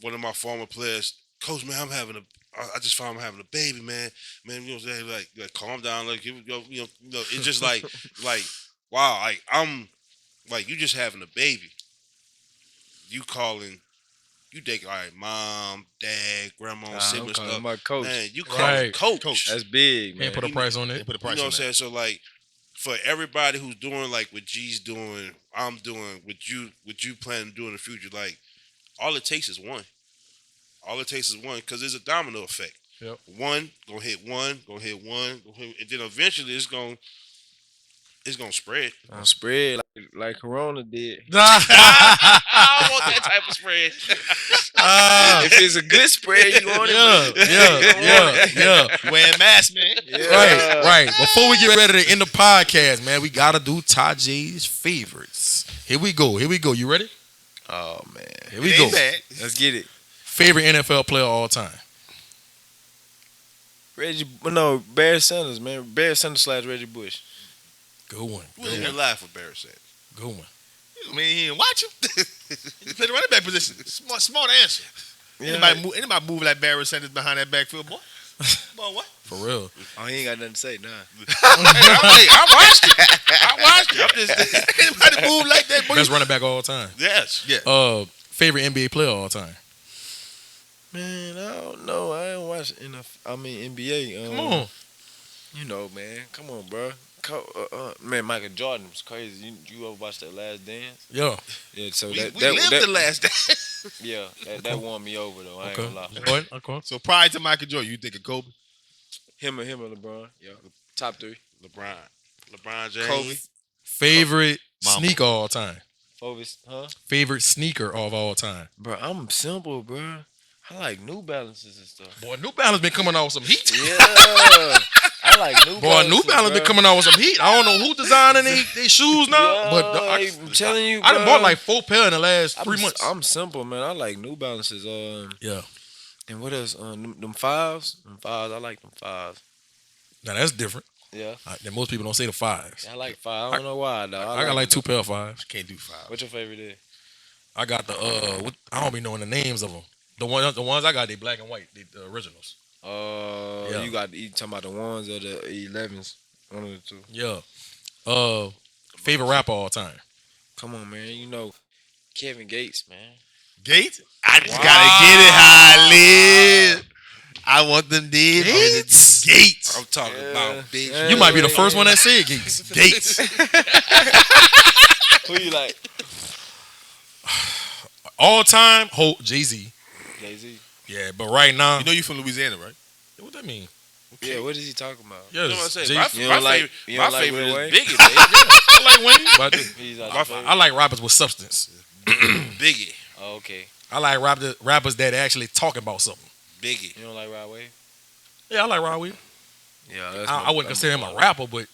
one of my former players, Coach, man, I just found I'm having a baby, man. Man, you know what I'm saying? Like calm down, like you know, it's just like wow, like I'm like you just having a baby. You calling. You take mom, dad, grandma, siblings stuff. My coach. Man, you call coach. That's big, man. Can't put a price on it. They put a price You know on what I'm saying? So like, for everybody who's doing like what G's doing, I'm doing, what you plan to do in the future, like all it takes is one. All it takes is one, because there's a domino effect. Yep. One gonna hit one, and then eventually it's gonna spread. Spread like Corona did. I don't want that type of spread. If it's a good spread, you want it. Yeah. Wearing masks, man. Yeah. Right. Before we get ready to end the podcast, man, we gotta do Tyjae's favorites. Here we go. You ready? Oh man, Here we go. let's get it. Favorite NFL player of all time. Barry Sanders, man. Barry Sanders / Reggie Bush. Good one. Who was in your life for Barry Sanders? Good one. I mean, he didn't watch him. He played the running back position. Smart answer. Yeah. Anybody move like Barry Sanders behind that backfield, boy? Boy, what? For real. Oh, he ain't got nothing to say, nah. I watched it. I'm just Anybody move like that, boy? Best running back of all time. yes. Yeah. Favorite NBA player of all time. Man, I don't know. I ain't watch NBA. Come on. You know, man. Come on, bro. Man, Michael Jordan was crazy. You ever watched that Last Dance? Yeah. Yeah. So We that lived the last day. yeah, that won me over though. I ain't gonna lie. Okay. So prior to Michael Jordan, you think of Kobe? Him or LeBron. Yeah. Top 3. LeBron James. Kobe. Favorite Mama. sneaker of all time. Favorite Sneaker of all time. Bro, I'm simple, bro. I like New Balances and stuff. Boy, New Balance been coming out with some heat. Yeah. I like New Balances. Boy, New Balance been coming out with some heat. I don't know who designing they shoes now, Yeah, but I'm telling you, I done bro. bought like 4 pair in the last 3 months. I'm simple, man. I like New Balances. Yeah. And what else? Them fives. I like them fives. Now that's different. Yeah. Then most people don't say the 5s. I like five. I don't know why though. I got like 2 pair of 5s. Can't do 5. What's your favorite is? I got the I don't be knowing the names of them. The ones I got, they black and white, the originals. Yeah. You talking about the ones or the 11s? One of the two. Yeah. Favorite rapper all time. Come on, man. You know Kevin Gates, man. Gates? I just gotta get it how I live. I want them dead. Gates. I'm talking about bitch. Yeah. You might be the first one that said Gates. Gates. Who you like? All time, Jay-Z. Jay-Z. Yeah, but right now, You know you from Louisiana, right? what that mean? Yeah, what is he talking about? Yeah, You know what I'm saying? Jay-Z. You My don't like- favorite, you my don't like favorite Lil Wayne? is Biggie, I like Wayne, but He's like I, I like rappers with substance. baby. Biggie. Oh, okay. I like rappers that actually talk about something. Biggie. You don't like Rod Wave? Yeah, I like Rod Wave. Yeah, that's I wouldn't consider him a rapper, but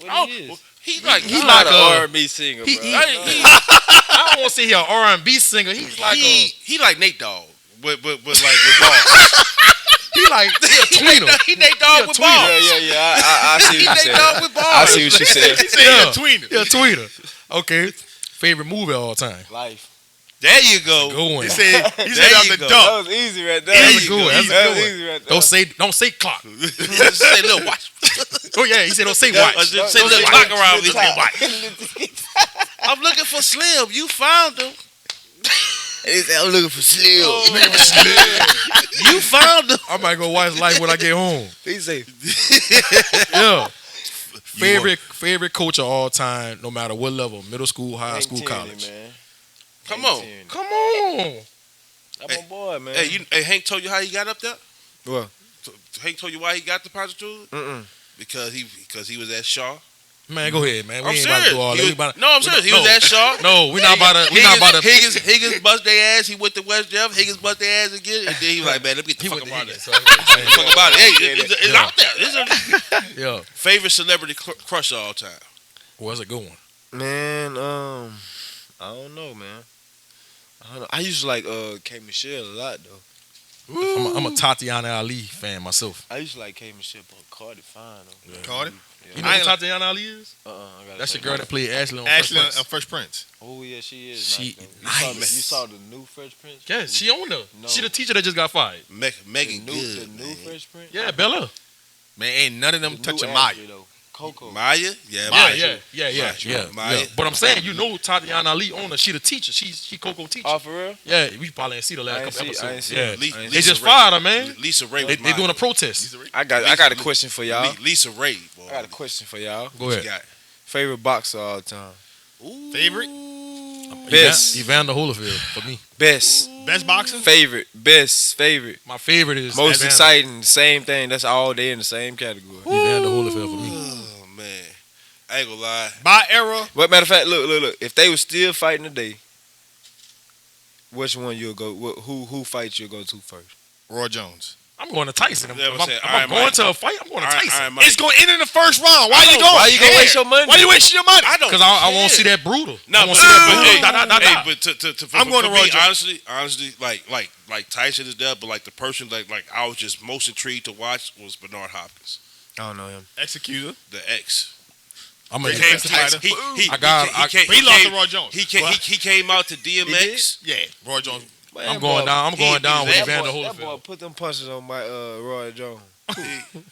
What he is? He's like He's Not like an a- R&B singer, he- bro. he- I I don't want to say he an R&B singer. He's like he like Nate Dogg, but like with balls. he like he a tweener. He Nate Dogg with balls. Yeah. I see He what you Nate Dogg said. with balls. I see what you said. He said he a tweener. Yeah, tweener. Okay. Favorite movie of all time. Life. There you go. Good one. He said There out you the go. dump. That was easy right there. That's a good one. That's a That good was one. easy right there. Don't say clock. Just say little watch. Oh yeah, he said don't say Or watch. just say little clock around with your watch. I'm looking for Slim. You found him. He said, I'm looking for Slim. You found him. I might go watch Life when I get home. He said, Yeah. Favorite coach of all time, no matter what level, middle school, high school, college. Man. Come on. Come on. That's my boy, man. Hey, Hank told you how he got up there? What? Hank told you why he got the positive? Because he was at Shaw. Man, go ahead, man. We I'm ain't serious. about to do all that. I'm serious. He was at Shaw. No, we're not about to. Higgins bust their ass. He went to West Jeff. Higgins bust their ass again. And then he was like, man, let me get the fuck about it. Fuck about it. Hey, it's out there. It's Yeah. favorite celebrity crush of all time. What's a good one? Man, I don't know, man. I used to like K Michelle a lot though. I'm a Tatiana Ali fan myself. I used to like K Michelle, but Cardi fine though. Yeah. Cardi? You know who Tatiana Ali is? That's the girl that played Ashley on Fresh Prince. Oh yeah, she is. She nice. nice. You saw the new Fresh Prince? Yeah, she on there. No. She the teacher that just got fired. Megan The Good. new Fresh Prince? Yeah, Bella. Man, ain't none of them The touching new Maya. Ashley, though. Coco. Maya? Yeah, Yeah. Maya. But I'm saying, you know Tatiana Ali on her. She the teacher. She Coco teacher. Oh, for real? Yeah, we probably ain't see the I last ain't couple see- I ain't episodes. see Yeah, it. they just fired her, man. Lisa Ray was They doing a protest. I got a question for y'all. Lisa Ray. Boy. I got a question for y'all. Go What you ahead. got? Favorite boxer all the time? Ooh. Favorite? Best. Evander Holyfield for me. Best. Best boxer? Favorite. Best. Favorite. My favorite is Most Evander. exciting. Same thing. That's all day in the same category. Evander Holyfield for me. Oh, man. I ain't gonna lie. By era. But matter of fact, look. If they were still fighting today, which one you'll go? Who fight you'll go to first? Roy Jones. I'm going to Tyson. Yeah, If I said, I'm going to a fight, I'm going to Tyson. It's going to end in the first round. Why you going? Why you gonna waste your money? Why you wasting your money? I don't Because I care. won't see that brutal. No, I but, won't see that brutal. hey, Da, da, da, da. but I'm going to for Roy me, Jones. honestly, like Tyson is there, but like the person like I was just most intrigued to watch was Bernard Hopkins, I don't know him. Executor. the ex. I'm He going came to to fight. He He lost to Roy Jones. He came out to DMX. Yeah, Roy Jones. Man, I'm going down. I'm going down with that Evander That boy Holyfield. put them punches on my Roy Jones.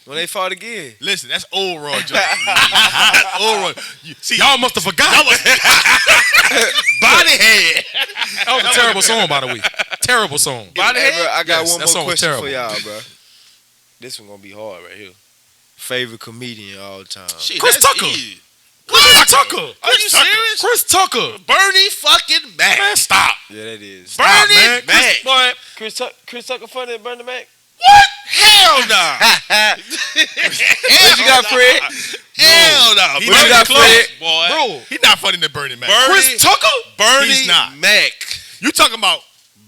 When they fought again. Listen, that's old Roy Jones. That's old Roy. See, Y'all must have forgot. body head. That was a terrible song, by the way. Terrible song. Body Hey, head? bro, I got Yes, one that more song was question for terrible. y'all, bro. This one gonna be hard right here. Favorite comedian all time. Shit, Chris that's Tucker. easy. Chris Tucker. Are you serious? Chris Tucker. Bernie fucking Mac. Man, stop. Yeah, that is. Bernie man. Mac. Boy, Chris Tucker funny than Bernie Mac? Hell no. What you got, Fred? Hell no. What you got, Fred? Boy. bro. He's not funny than Bernie Mac. Chris Tucker? Bernie He's not. Mac. You talking about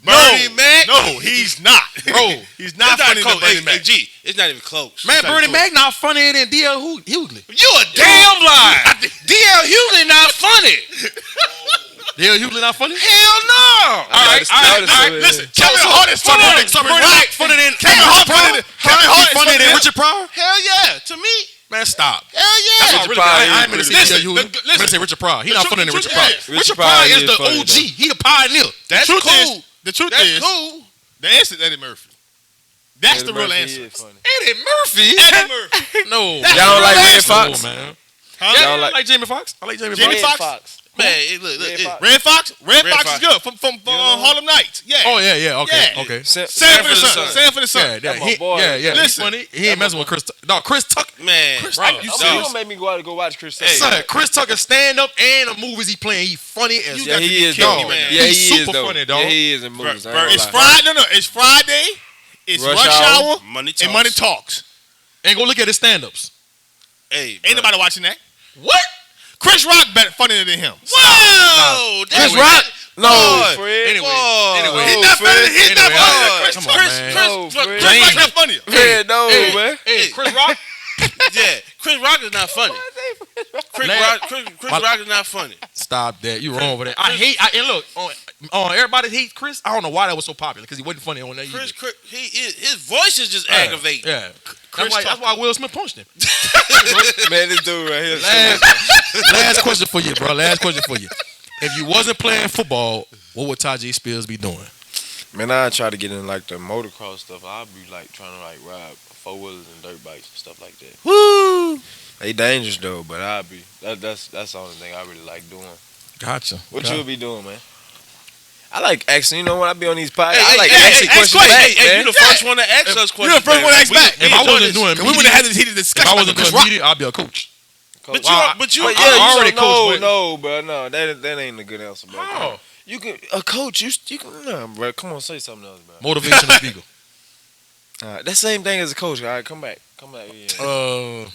Bernie Mac? No, he's not. Bro. He's not It's funny than close. Bernie Hey, Mac. G, it's not even close. Man, Trying to Bernie cool. Mac not funnier than D.L. Hughley. You a damn liar. D.L. Hughley not funny. D.L. Hughley not funny? Hell no. All right. Listen, Kevin Hart is funny than Bernie Mac. Funny than Kevin Hart is funny than Richard Pryor? Hell yeah. To me. Man, stop. Hell yeah. Richard Pryor I ain't is gonna say Listen, D.L. Hughley. I'm gonna say Richard Pryor. He not funny than Richard truth Pryor. is- Richard Pryor Pryor is is the funny, OG. though. He the pioneer. That's truth cool. The truth That's is, cool. the answer is Eddie Murphy. That's the real Murphy answer. is funny. Eddie Murphy? Eddie Murphy. No. That's Y'all don't like the real Red answer. Fox? No, man. Huh? Yeah, Y'all I like- like Jamie Foxx. I like Jamie Jamie Foxx. Foxx? Man, hey, look. Red Fox. Red Fox? Red Fox Fox. is good. From Harlem Nights. Yeah. Oh, yeah. Okay. Yeah. Okay. Sam Stand for the Sanford sun. Sun. Stand for the sun. Yeah, That's my boy. yeah. Listen. He's funny. He ain't messing with Chris Tucker. No, Chris Tucker. Man. Chris Right, Tucker. you You serious? gonna make me go out and go watch Chris Tucker? Son, Chris Tucker stand up and the movies he playing, he funny as Yeah, he is dog. though. man. Yeah, He's he is super though. funny, dog. Yeah, he is in movies. I ain't It's gonna lie. Friday. No. It's Friday. It's Rush Rush Hour. Hour. Money And Money Talks. And go look at his stand-ups. Hey, Ain't nobody watching that. What? Chris Rock better funnier than him. Whoa. Chris Anyway, Rock? No, Boy. Fred. Anyway, Boy. He's not funny. He's not Anyway, funny. come on, man. No, Fred. Chris Rock not funnier. Fred, no, man. Hey, Chris Rock? Yeah, Chris Rock is not funny. Chris Rock is not funny. Stop that. You wrong with that. And look, on everybody hates Chris. I don't know why that was so popular, because he wasn't funny on that either. His voice is just aggravating. Yeah. That's why Will Smith punched him. Man, this dude right here. Last question for you, bro. Last question for you. If you wasn't playing football, what would Tyjae Spears be doing? Man, I try to get in like the motocross stuff. I'd be like trying to like ride four-wheelers and dirt bikes and stuff like that. Woo! They dangerous though, but I'd be that's the only thing I really like doing. Gotcha. What you would be doing, man? I like asking. You know when I be on these podcasts, Hey, I like hey, asking hey, questions hey, back, hey, man. you the first one to ask us questions. You're the first one to ask back. If I wasn't doing Because we wouldn't have had this heated if discussion. I about wasn't Chris doing Rock. media, I'd be a coach. Coach. But you I already coached, but- No, bro, no, that ain't a good answer, bro. How? You can a coach. You can, nah, bro. Come on, say something else, bro. Motivational speaker. All right, that same thing as a coach. All right, come back. Yeah.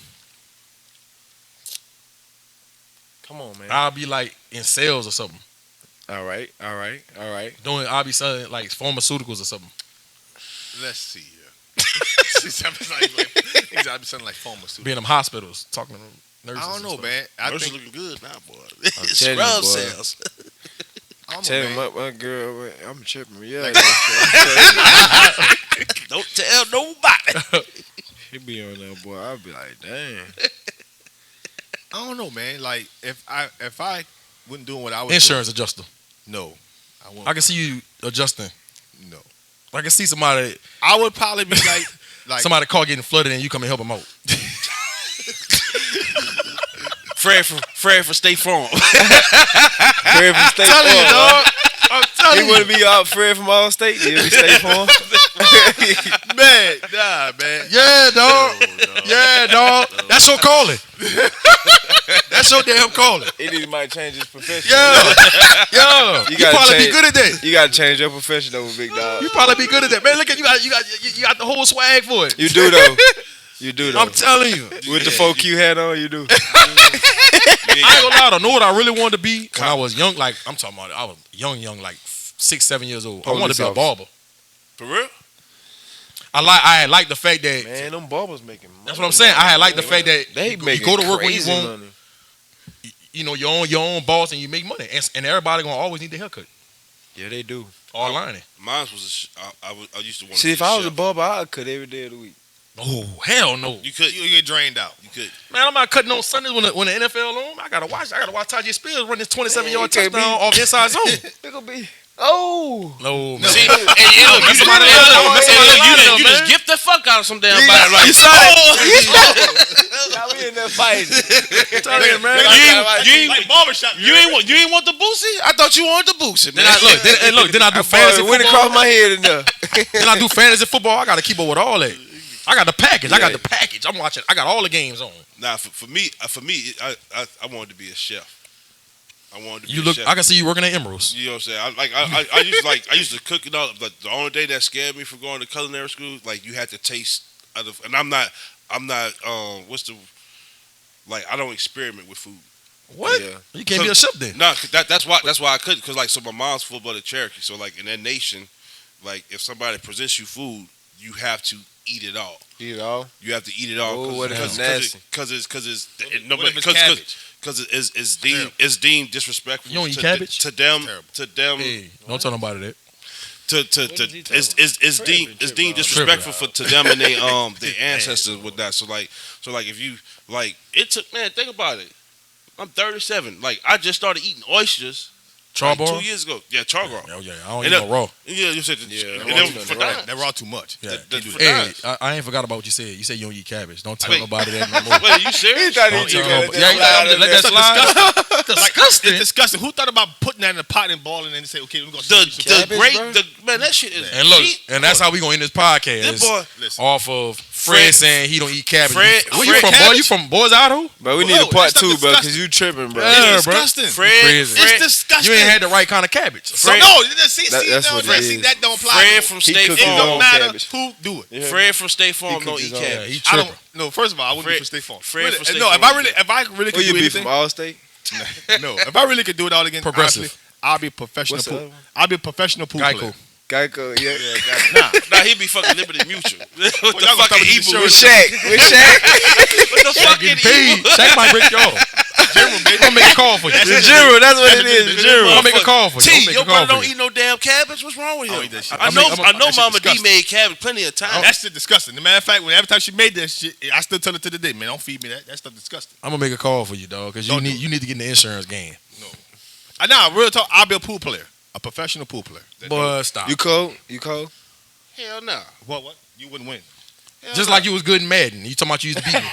Come on, man. I'll be like in sales or something. All right. I'll be selling like pharmaceuticals or something. Let's see here. I'll be sounding like pharmaceutical. Be in them hospitals talking to them nurses. I don't and know, stuff. man. I Nurses think looking good now, boy. telling you, Scrub boy. sales. I don't Tell know, man. my girl, I'm tripping. Yeah, Don't tell nobody. he be on there, boy. I'll be like, damn. I don't know, man. Like if I wasn't doing what I was Insurance adjuster. doing, no, I wouldn't. I can see you adjusting. No, I can see somebody I would probably be like somebody car getting flooded and you come and help them out. Fred from State Farm. Fred from State telling you, Farm, dog. I'm He telling you, wouldn't be out Fred from all state. He'll be State Farm. man. Nah, man. Yeah, dog. Yeah, dog. That's your calling. That's your damn calling. He might change his profession. Yeah. You You gotta probably be change- good at that. You gotta change your profession though, big dog. You probably be good at that. Man, look at you got the whole swag for it. You do though. You do though. I'm telling you. With the 4Q hat on, you do. I ain't gonna lie, I don't know what I really wanted to be when I was young. Like I'm talking about, I was young, like 6, 7 years old. I wanted to be a Police barber. For real? I had liked the fact that Man, them barbers making money. that's what I'm saying. I had liked the fact that They you making go to work when you crazy want. money. You know, your own boss and you make money, and everybody gonna always need a haircut Yeah, they do. or lining. Mine was I used to want to See, be if I was a chef. barber, I'd cut every day of the week. Oh hell no, You could. You get drained out. You could. man! I'm not cutting on Sundays when the NFL on. I gotta watch Tyjae Spears run this 27-yard can't touchdown be- off inside zone. It gonna be. Oh. No, man. See, and look, you somebody just- else. you just gift the fuck out of some damn body. Like, You saw that? Now we in there fighting. Like barbershop. You ain't want the boosie? I thought you wanted the boosie, man. Then I do fantasy Went football. across my head in there. Then I do fantasy football. I gotta keep up with all that. I got the package. I got the package. I'm watching. I got all the games on. Nah, for me, I wanted to be a chef. I wanted to be You a look. chef. I can see you working at Emerald's. You know what I'm saying? I used to cook it up. But the only thing that scared me from going to culinary school, like you had to taste out of, and I'm not I don't experiment with food. What? Yeah. You can't be a chef then. No, that's why I couldn't, cause like so my mom's full-blooded Cherokee. So like in that nation, like if somebody presents you food, you have to eat it all. Eat it all. You have to eat it all. Oh, what if it's Cause it's deemed disrespectful. You don't eat to, cabbage? to them. Terrible. To them. Hey, don't tell nobody that. It's deemed disrespectful to them and they their ancestors with that. So like if you like it took, man, think about it. I'm 37. Like I just started eating oysters like Charbroil? 2 years ago. Yeah, charbroil. Oh yeah, I don't And eat no raw. Yeah, you said Yeah, and raw then too, for raw. that. That raw too much. Yeah. For Hey, that. I ain't forgot about what you said. You said you don't eat cabbage. Don't tell Wait. nobody that no more. Wait, are you serious? thought he Don't did tell that. nobody. Yeah, let that slide. Disgusting. It's disgusting. Who thought about putting that in a pot and boiling and say, okay, we're gonna The Cabbage, great bro? man, that shit is And look, cheap. and that's how we gonna end this podcast. That boy, Listen. Off of Fred saying he don't eat cabbage. Fred- Where you Fred from, boy? cabbage? You from Boys Idaho? But we need a Whoa, part that's not 2, bro, disgusting. because you tripping, bro. Yeah, It's bro. disgusting. Crazy. It's disgusting. You ain't had the right kind of cabbage. So, no, see, That's no, what see, it see, is. that don't apply. Fred from He State cooked It his Farm. own don't matter cabbage. who do it. Yeah. Fred from State Farm He don't cooked eat his own. Yeah, he cabbage. I tripping. don't. No, first of all, I wouldn't Fred- be for State Farm. Fred Really, from State no, Farm. if I really Who could you do be from, anything, Allstate? no, if I really could do it all again, Progressive. honestly, I'll be a professional. What's the other one? I'll be a professional pool Geico. player. Geico, yeah. Nah, he be fucking Liberty Mutual. What y'all the gonna fuck start with evil? the With Shaq. With Shaq. What the Shaq fucking getting paid. evil? Shaq might break y'all. I'm gonna make a call for you. The Giro, that's what it is. The I'm Giro. gonna make a call for you. I'm T, gonna your make a call brother for don't you. eat no damn cabbage. What's wrong with I him? don't eat that shit. I know that shit Mama D disgusting. made cabbage plenty of times. That shit disgusting. As a matter of fact, every time she made that shit, I still tell her to the day, man, don't feed me that. That stuff disgusting. I'm gonna make a call for you, dog, because Don't do you need to get in the insurance game. Nah, real talk, I'll be a pool player. A professional pool player. But stop. You cold? You cold? Hell no. What? You wouldn't win. Just like you was good in Madden. You talking about you used to beat me.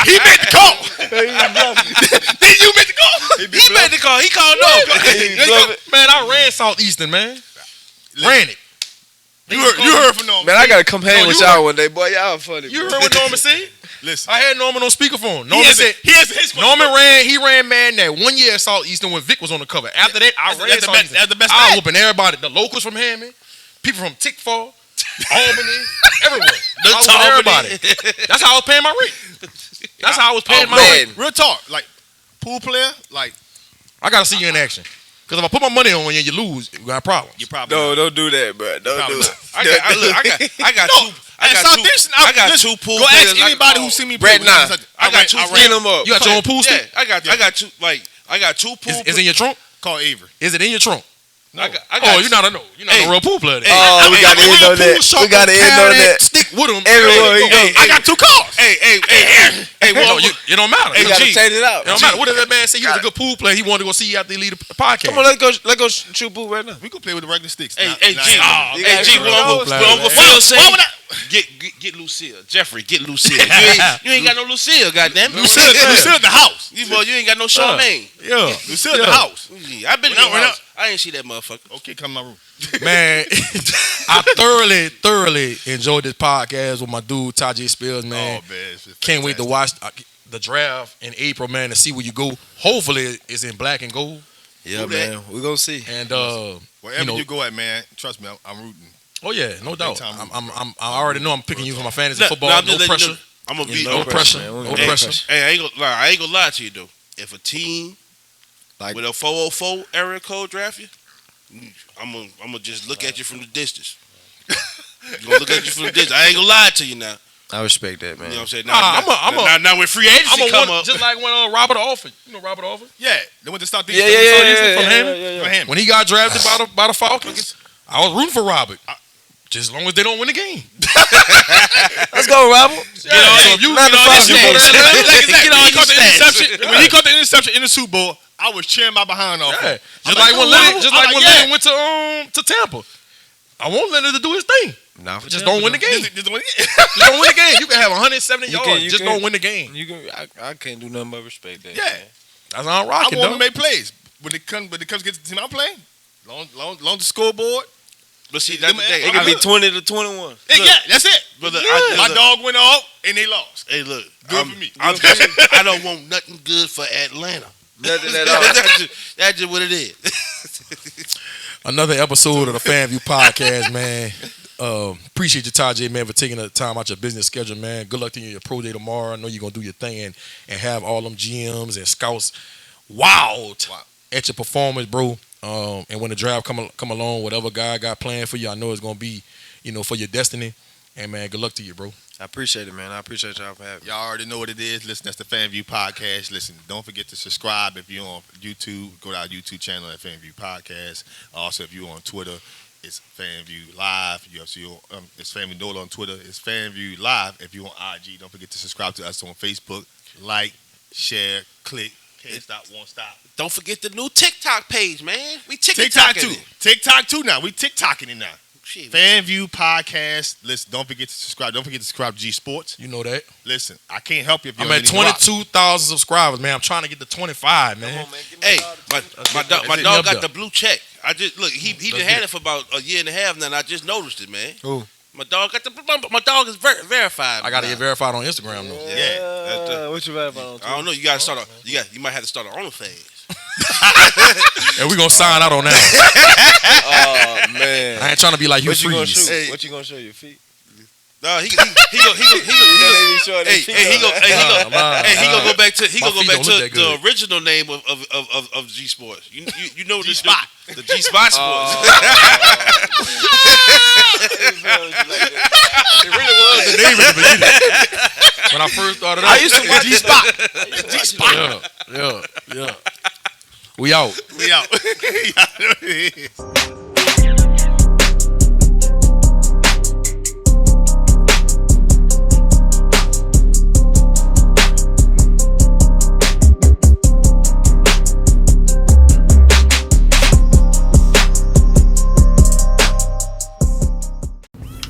He made the call. Then you made the call. He made the call. He called no. Man, I ran Southeastern, man. Ran it. You heard from Norman. Man, I gotta come hang No, with you y'all one day, boy. Y'all funny. You bro. heard what Norman said? Listen. I had Norman on speakerphone. Norman said Norman ran man that 1 year at Southeastern when Vic was on the cover. After that, I ran Southeastern. That's the best. I was whooping everybody. The locals from Hammond, people from Tickfall, Albany, everywhere. I was whooping everybody. That's how I was paying my rent. That's how I was paying my rent. Real talk, like pool player, like I gotta see you in action. Because if I put my money on you and you lose, we got problems. you probably Don't do that, bro. Don't do it. I got two pool Go players. ask anybody who see me play. I got two. Clean them up. You got your own pool stick? I got two. Like I got two pool. Is it in your trunk? Call Avery. Is it in your trunk? I got You're not a real pool player. Then. Oh, we got to end on that. We got to end on that. Stick with him. Everywhere he goes. I got 2 cars. Hey, No, it don't matter. You got to change it out. It don't matter. What if that man say he was a good pool player? He wanted to go see you after he leave the podcast. Come on, let's go shoot pool right now. We can play with the regular sticks. Hey, Nah, G. nah. Hey, G. What Uncle Phil say? Get Lucille. Jeffrey, get Lucille. You ain't got no Lucille, goddamn. Lucille at the house. You ain't got no Charmaine. Yeah, Lucille at the house. I been in the house. I ain't see that motherfucker. Okay, come in my room. Man, I thoroughly enjoyed this podcast with my dude Tyjae Spears, man. Oh, man, it's Can't wait to watch the draft in April, man, to see where you go. Hopefully, it's in black and gold. Yeah, man. We're going to see. And wherever you go at, man, trust me, I'm rooting. Oh yeah, no doubt. I already know I'm picking you for my fantasy No, football. no, I'm just No letting you pressure. know. I'm gonna be No pressure. man. No Hey, pressure. Hey, I ain't gonna lie to you though. If a team Like- with a 404 area code draft you, I'm gonna just look at you from the distance. Gonna look at you from the distance. I ain't gonna lie to you now. I respect that, man. You know what I'm saying? I'm Now when free agency come up, just like when Robert Alford. You know Robert Alford? Yeah, they went to start these. Yeah. From Hammond? For him. When he got drafted by the Falcons, I was rooting for Robert. Just as long as they don't win the game. Let's go, Robert. So if you Not the Falcons. When he caught the interception in the Super Bowl, I was cheering my behind off. Yeah. I'm Just like when yeah. Leonard went to Tampa. I want Leonard to do his thing. Nah, Just don't win the game. Just Just don't win the game. You can have 170 yards. you Just can- don't win the game. I can't do nothing but respect that. Yeah. man. That's how I'm I rocking, want him though. to make plays. When it comes to get the team I'm playing, long the scoreboard. but see that's the thing. It could be 20 to 21. Yeah, that's it. But look, My dog went off and they lost. Hey, look, Good for me. I don't want nothing good for Atlanta. Nothing at all. That's just what it is. Another episode of the FanView podcast, man. Appreciate you, Tyjae, man, for taking the time out your business schedule, man. Good luck to you in your pro day tomorrow. I know you're going to do your thing and have all them GMs and scouts wild at your performance, bro. And when the draft come along, whatever guy got planned for you, I know it's going to be, for your destiny. And, man, good luck to you, bro. I appreciate it, man. I appreciate y'all for having me. Y'all already know what it is. Listen, that's the FanView podcast. Listen, don't forget to subscribe if you're on YouTube. Go to our YouTube channel at FanView Podcast. Also, if you're on Twitter, it's FanView Live. It's FanView Nola on Twitter. It's FanView Live. If you're on IG, don't forget to subscribe to us on Facebook. Like, share, click. Can't stop, won't stop. Don't forget the new TikTok page, man. We TikTok TikToking too. it. TikTok too now. We TikToking it now. Shit, FanView Podcast. Listen, don't forget to subscribe. Don't forget to subscribe to G-Sportz. You know that. Listen, I can't help you if you're I'm at 22,000 subscribers, man. I'm trying to get to 25, man. Come on, man. Give me Hey, $5. my it. dog Up got there. the blue check. I just look. He been had it for about a year and a half now. And I just noticed it, man. Who? My dog got my dog is verified. I got to now. get verified on Instagram, though. Yeah. What you verified on I don't know. You gotta start. You might have to start an OnlyFans. And we're going to sign out on that. Oh, man. I ain't trying to be like Hugh What you gonna Freeze. shoot? Hey. What you gonna show your feet? No, he go. He He go back to My feet don't look that the good. original name of G-Sportz. You know this G-Spot. The G-Spot Sports. It really was. The name in the beginning. When I first started out, I used to watch G-Spot. Yeah. We out. We out.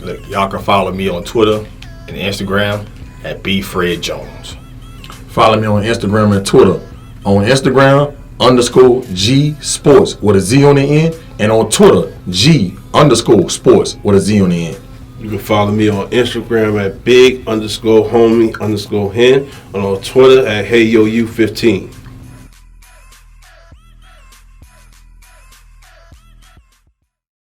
Look, y'all can follow me on Twitter and Instagram at BFred Jones. Follow me on Instagram and Twitter. On Instagram, _G-Sportz with a Z on the end. And on Twitter, G_Sports with a Z on the end. You can follow me on Instagram at big_homie_hen and on Twitter at heyyou15.